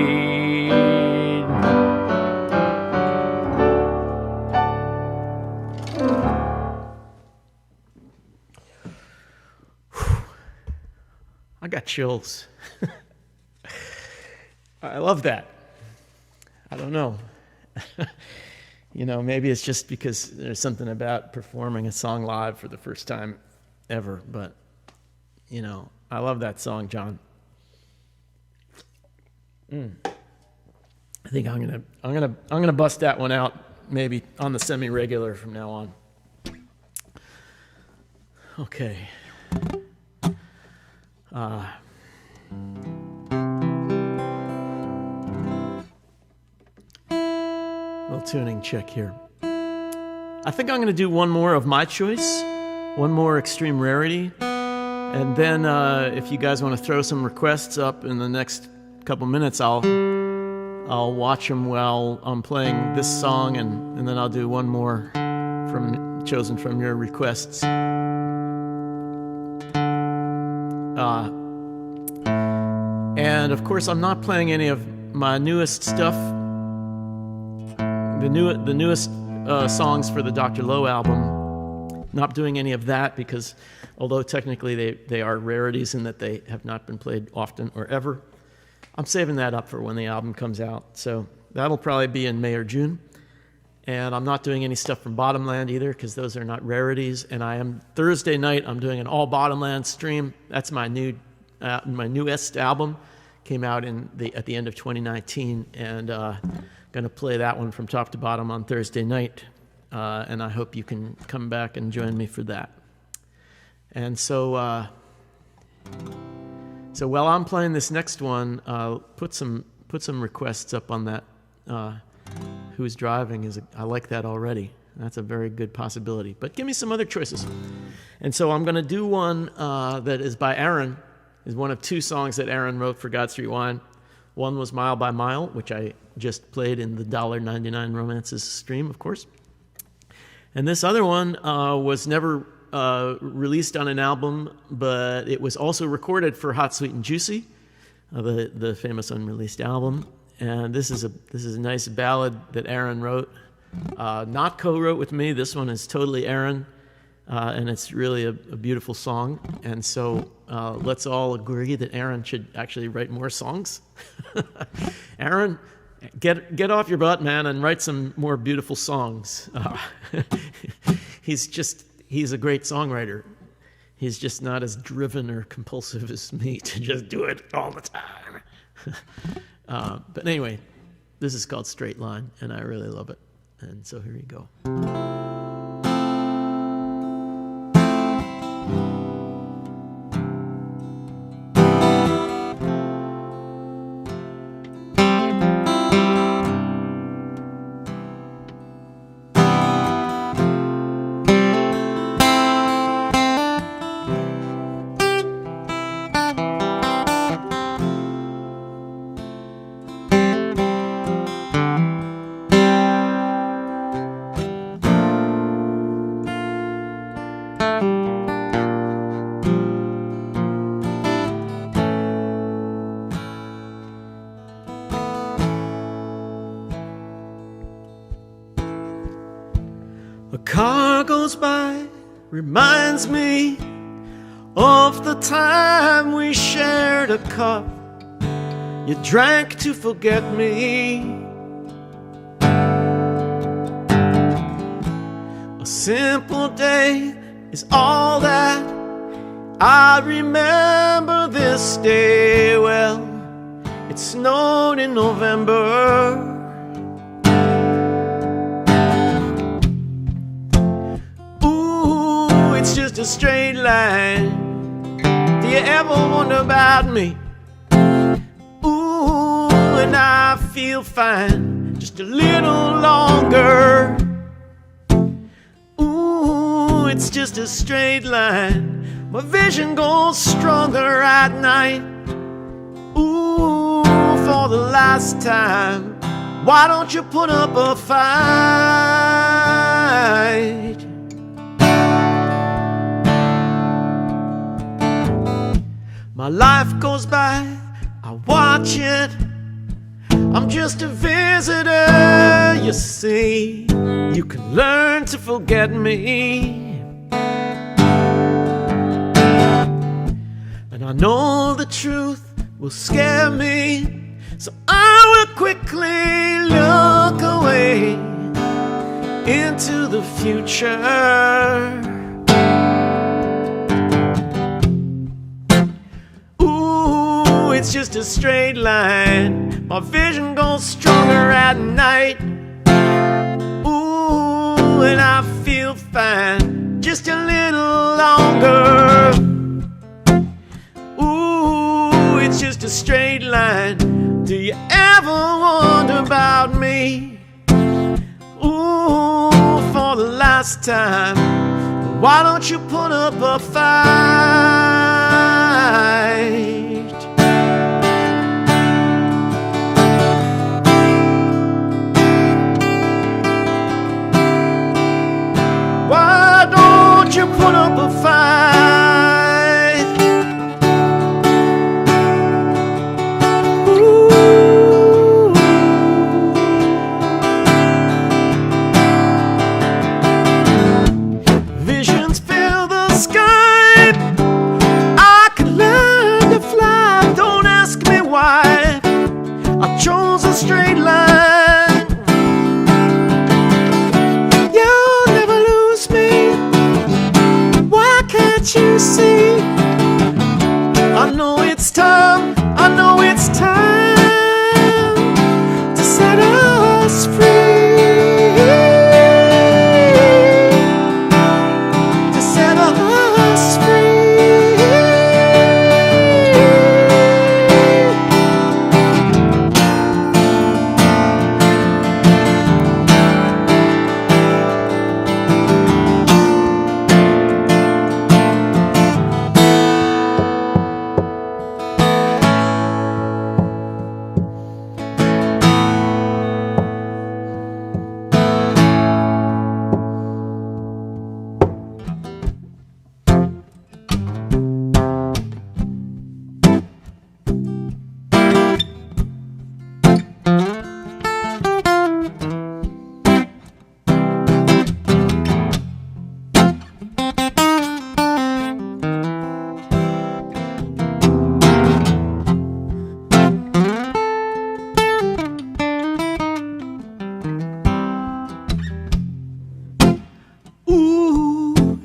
I got chills. I love that. I don't know. You know, maybe it's just because there's something about performing a song live for the first time ever, but you know, I love that song, John. I think I'm gonna bust that one out maybe on the semi-regular from now on. Okay. Little tuning check here. I think I'm going to do one more of my choice, one more extreme rarity, and then if you guys want to throw some requests up in the next couple minutes, I'll watch them while I'm playing this song, and then I'll do one more chosen from your requests. And of course, I'm not playing any of my newest stuff, the newest songs for the Dr. Lowe album. Not doing any of that because, although technically they are rarities in that they have not been played often or ever, I'm saving that up for when the album comes out. So that'll probably be in May or June. And I'm not doing any stuff from Bottomland either because those are not rarities. And Thursday night, I'm doing an all Bottomland stream. That's my newest album. Came out at the end of 2019, and going to play that one from top to bottom on Thursday night. And I hope you can come back and join me for that. And so while I'm playing this next one, put some requests up on that. Who's driving I like that already. That's a very good possibility. But give me some other choices. And so I'm going to do one that is by Aaron. Is one of two songs that Aaron wrote for God Street Wine. One was Mile by Mile, which I just played in the $1.99 Romances stream, of course. And this other one was never released on an album, but it was also recorded for Hot, Sweet, and Juicy, the famous unreleased album. And this is a nice ballad that Aaron wrote, not co-wrote with me. This one is totally Aaron, and it's really a beautiful song. And so let's all agree that Aaron should actually write more songs. Aaron, get off your butt, man, and write some more beautiful songs. He's a great songwriter. He's just not as driven or compulsive as me to just do it all the time. But anyway, this is called Straight Line, and I really love it. And so here you go. car goes by, reminds me of the time we shared a cup. You drank to forget me. A simple day is all that I remember this day. Well, it snowed in November. Ooh, it's just a straight line. Do you ever wonder about me? Ooh, and I feel fine, just a little longer. Ooh, it's just a straight line. My vision goes stronger at night. Ooh, for the last time, why don't you put up a fight? My life goes by, I watch it. I'm just a visitor, you see. You can learn to forget me. And I know the truth will scare me, so I will quickly look away into the future. Ooh, it's just a straight line. My vision goes stronger at night. Ooh, and I feel fine, just a little longer. Ooh, it's just a straight line. Do you ever wonder about me? Ooh, for the last time, why don't you put up a fight? Why don't you put up a fight? Ooh. Visions fill the sky. I can learn to fly. Don't ask me why. I chose a straight line. You see, I know it's time, I know it's time to set us free, to set us free.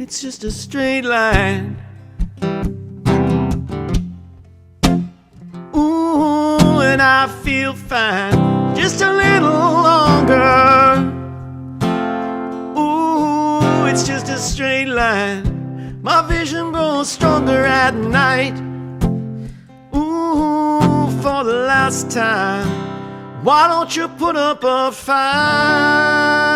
It's just a straight line. Ooh, and I feel fine, just a little longer. Ooh, it's just a straight line. My vision grows stronger at night. Ooh, for the last time, why don't you put up a fight?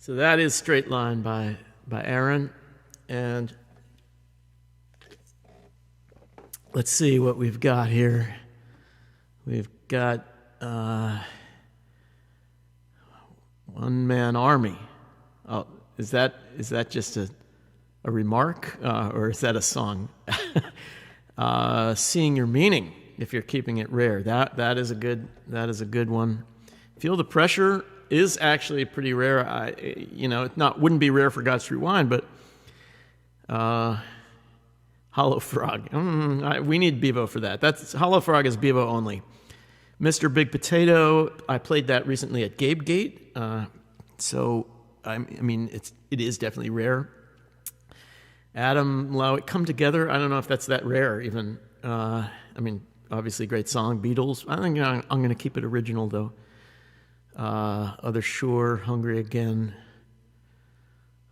So that is Straight Line by Aaron. And let's see what we've got here. We've got One Man Army. Oh, is that just a a remark, or is that a song? Seeing your meaning, if you're keeping it rare. That is a good one. Feel the Pressure is actually pretty rare. It wouldn't be rare for God's Rewind, but Hollow Frog. We need Bevo for that. Hollow Frog is Bevo only. Mr. Big Potato, I played that recently at Gabe Gate. So it is definitely rare. Adam Lowe, Come Together. I don't know if that's that rare even. Obviously great song. Beatles. I think I'm going to keep it original though. Other Shore, Hungry Again.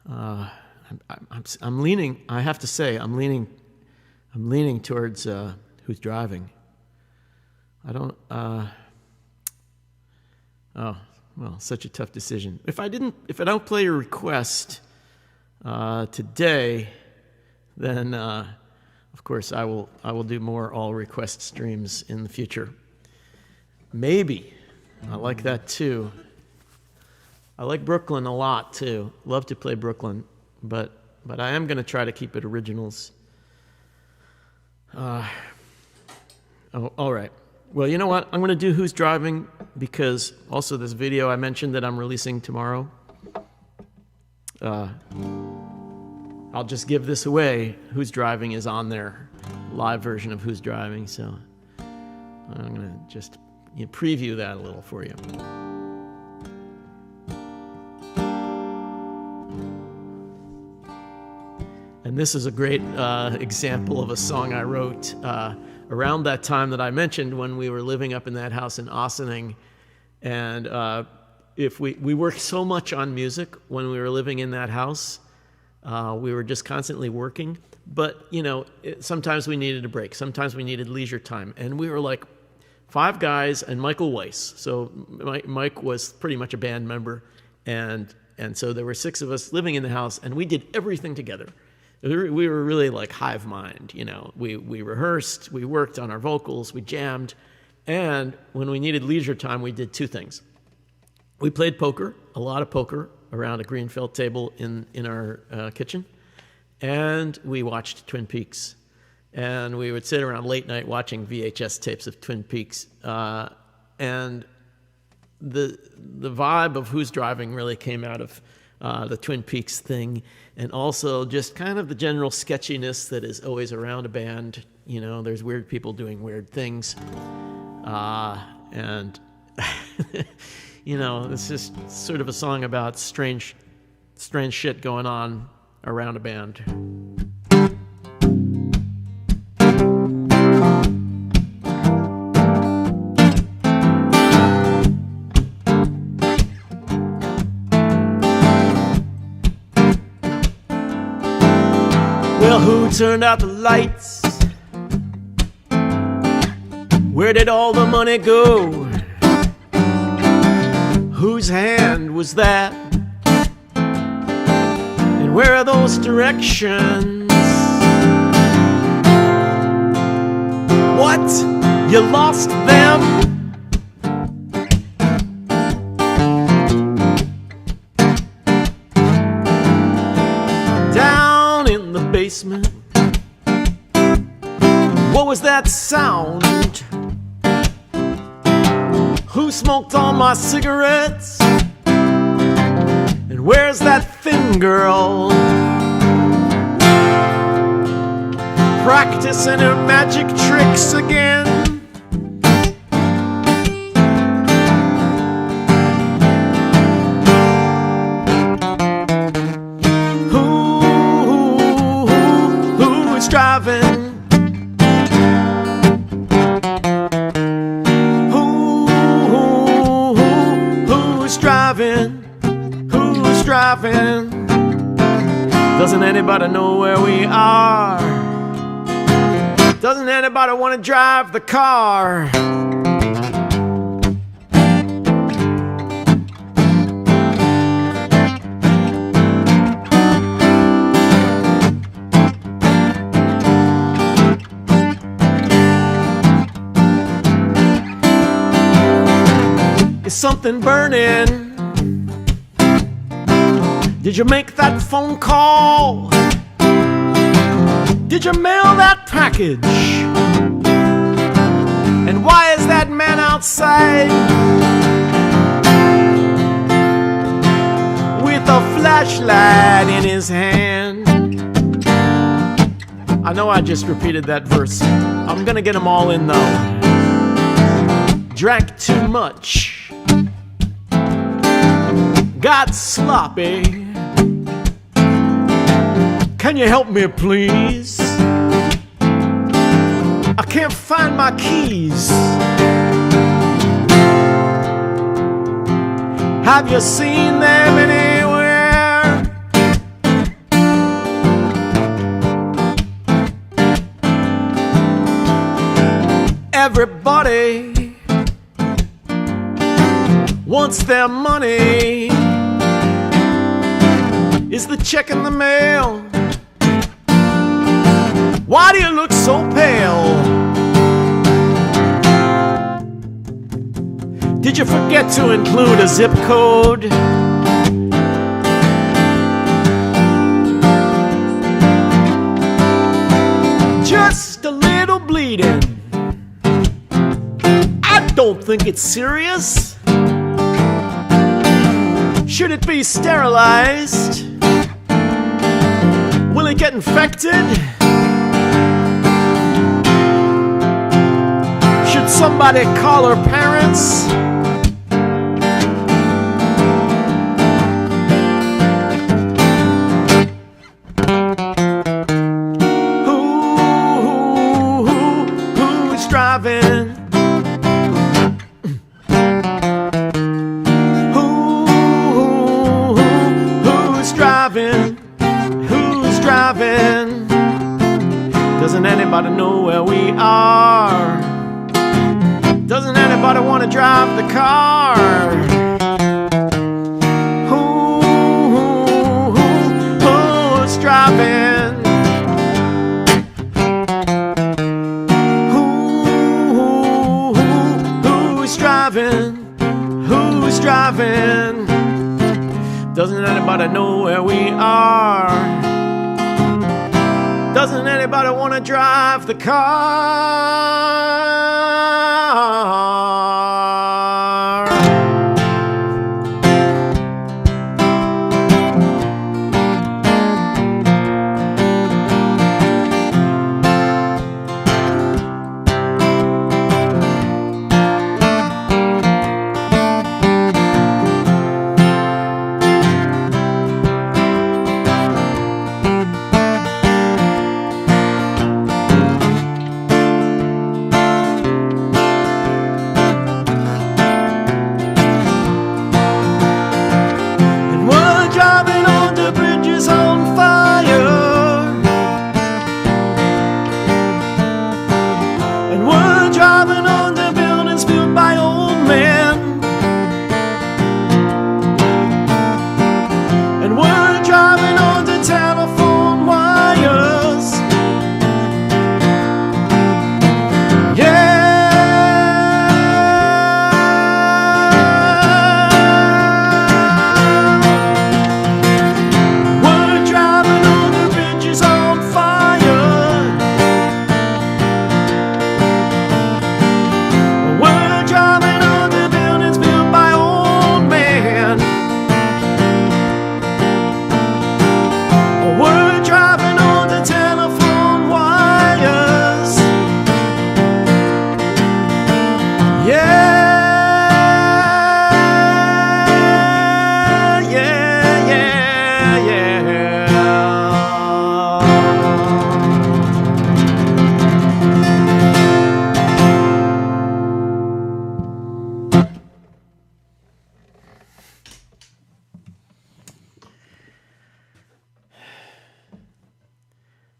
I'm leaning. I have to say, I'm leaning towards Who's Driving. I don't. Such a tough decision. If I don't play your request today, then of course I will do more all request streams in the future. Maybe. I like that too. I like Brooklyn a lot too. Love to play Brooklyn, but I am going to try to keep it originals. All right. Well, you know what? I'm going to do Who's Driving because also this video I mentioned that I'm releasing tomorrow. I'll just give this away. Who's Driving is on there. Live version of Who's Driving. So I'm going to just preview that a little for you. And this is a great example of a song I wrote around that time that I mentioned when we were living up in that house in Ossining. And if we worked so much on music when we were living in that house, we were just constantly working. But, sometimes we needed a break. Sometimes we needed leisure time. And we were like 5 guys and Michael Weiss. So Mike was pretty much a band member. And so there were 6 of us living in the house, and we did everything together. We were really like hive mind, We rehearsed, we worked on our vocals, we jammed, and when we needed leisure time, we did 2 things. We played poker, a lot of poker, around a green felt table in our kitchen, and we watched Twin Peaks. And we would sit around late night watching VHS tapes of Twin Peaks, and the vibe of Who's Driving really came out of the Twin Peaks thing, and also just kind of the general sketchiness that is always around a band. There's weird people doing weird things, and it's just sort of a song about strange shit going on around a band. Well, who turned out the lights? Where did all the money go? Whose hand was that? And where are those directions? What? You lost them? Basement. What was that sound? Who smoked all my cigarettes? And where's that thin girl? Practicing her magic tricks again. Driving? Who's driving? Who's driving? Doesn't anybody know where we are? Doesn't anybody want to drive the car? Is something burning? Did you make that phone call? Did you mail that package? And why is that man outside with a flashlight in his hand? I know I just repeated that verse. I'm gonna get them all in though. Drank too much, got sloppy. Can you help me, please? I can't find my keys. Have you seen them anywhere? Everybody wants their money. Is the check in the mail? Why do you look so pale? Did you forget to include a zip code? Just a little bleeding. I don't think it's serious. Should it be sterilized? Will it get infected? Should somebody call her parents? Who's driving? Who's driving? Who's driving? Doesn't anybody know where we are? Doesn't anybody want to drive the car? Who's driving? Who's driving? Who's driving? Doesn't anybody know where we are? Doesn't anybody want to drive the car?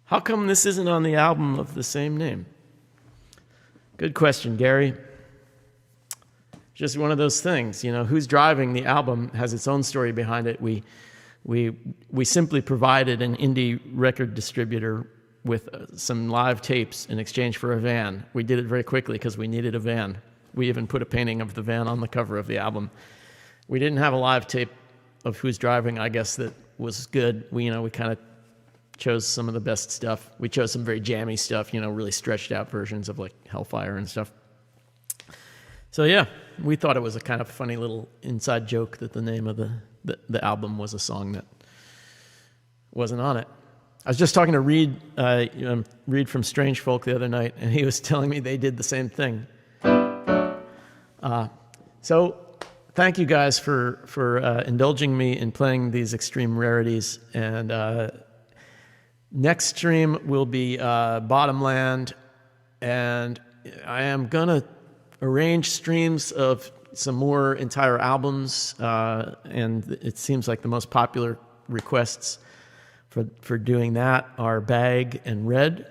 How come this isn't on the album of the same name? Good question, Gary. Just one of those things, you know, Who's Driving, the album, has its own story behind it. We simply provided an indie record distributor with some live tapes in exchange for a van. We did it very quickly because we needed a van. We even put a painting of the van on the cover of the album. We didn't have a live tape of Who's Driving, I guess, that was good. We kind of chose some of the best stuff. We chose some very jammy stuff, you know, really stretched out versions of like Hellfire and stuff. So yeah, we thought it was a kind of funny little inside joke that the name of the album was a song that wasn't on it. I was just talking to Reed from Strange Folk the other night, and he was telling me they did the same thing. So thank you guys for indulging me in playing these extreme rarities. And next stream will be Bottomland, and I am gonna arrange streams of some more entire albums, and it seems like the most popular requests for doing that are Bag and Red.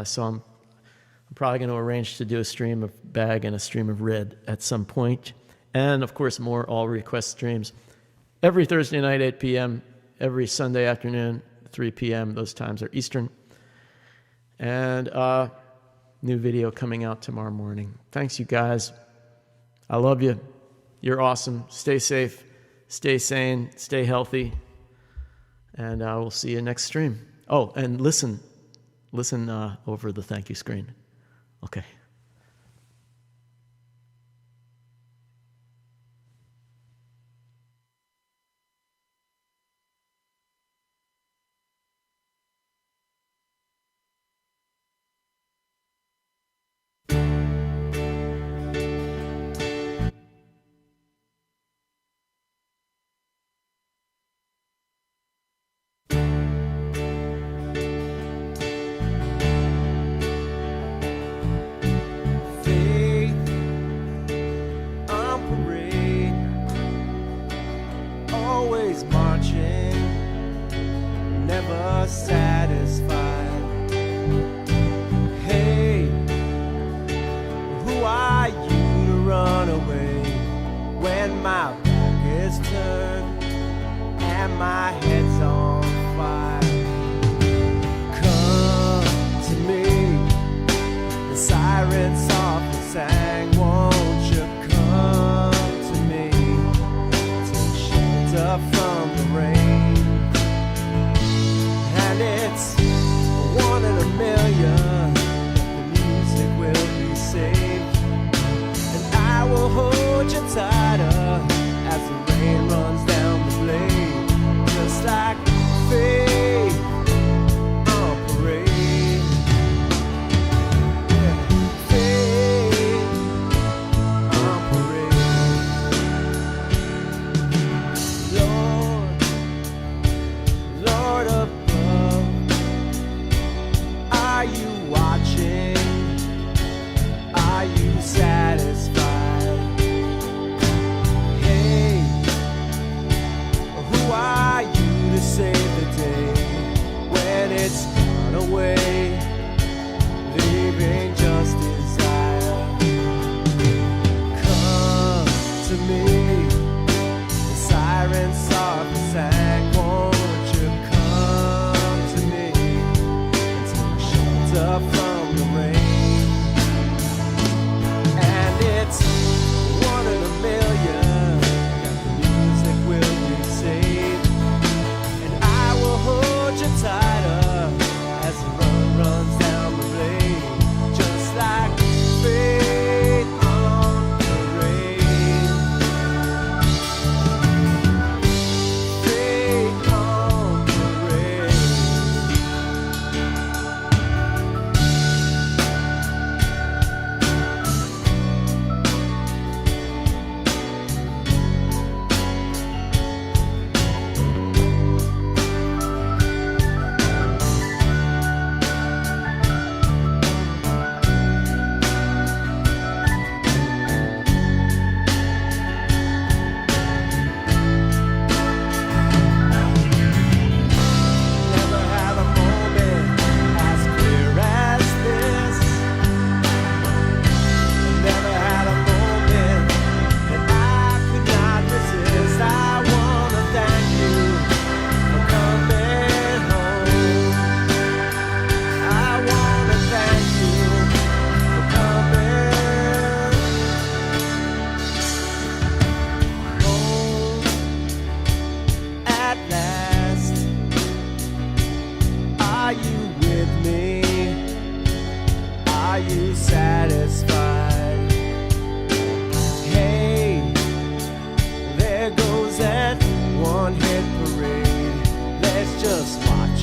So I'm probably going to arrange to do a stream of Bag and a stream of Red at some point. And, of course, more all-request streams. Every Thursday night, 8 p.m., every Sunday afternoon, 3 p.m., those times are Eastern. And new video coming out tomorrow morning. Thanks, you guys. I love you. You're awesome. Stay safe. Stay sane. Stay healthy. And we'll see you next stream. Oh, and listen over the thank you screen. Okay.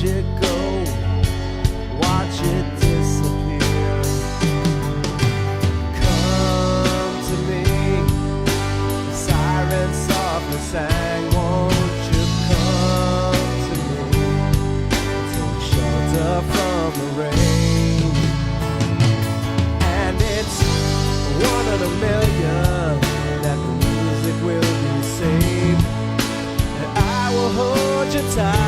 watch it go, watch it disappear. Come to me, the siren softly sang, won't you come to me, take shelter from the rain. And it's one in a million that the music will be saved, and I will hold you tight.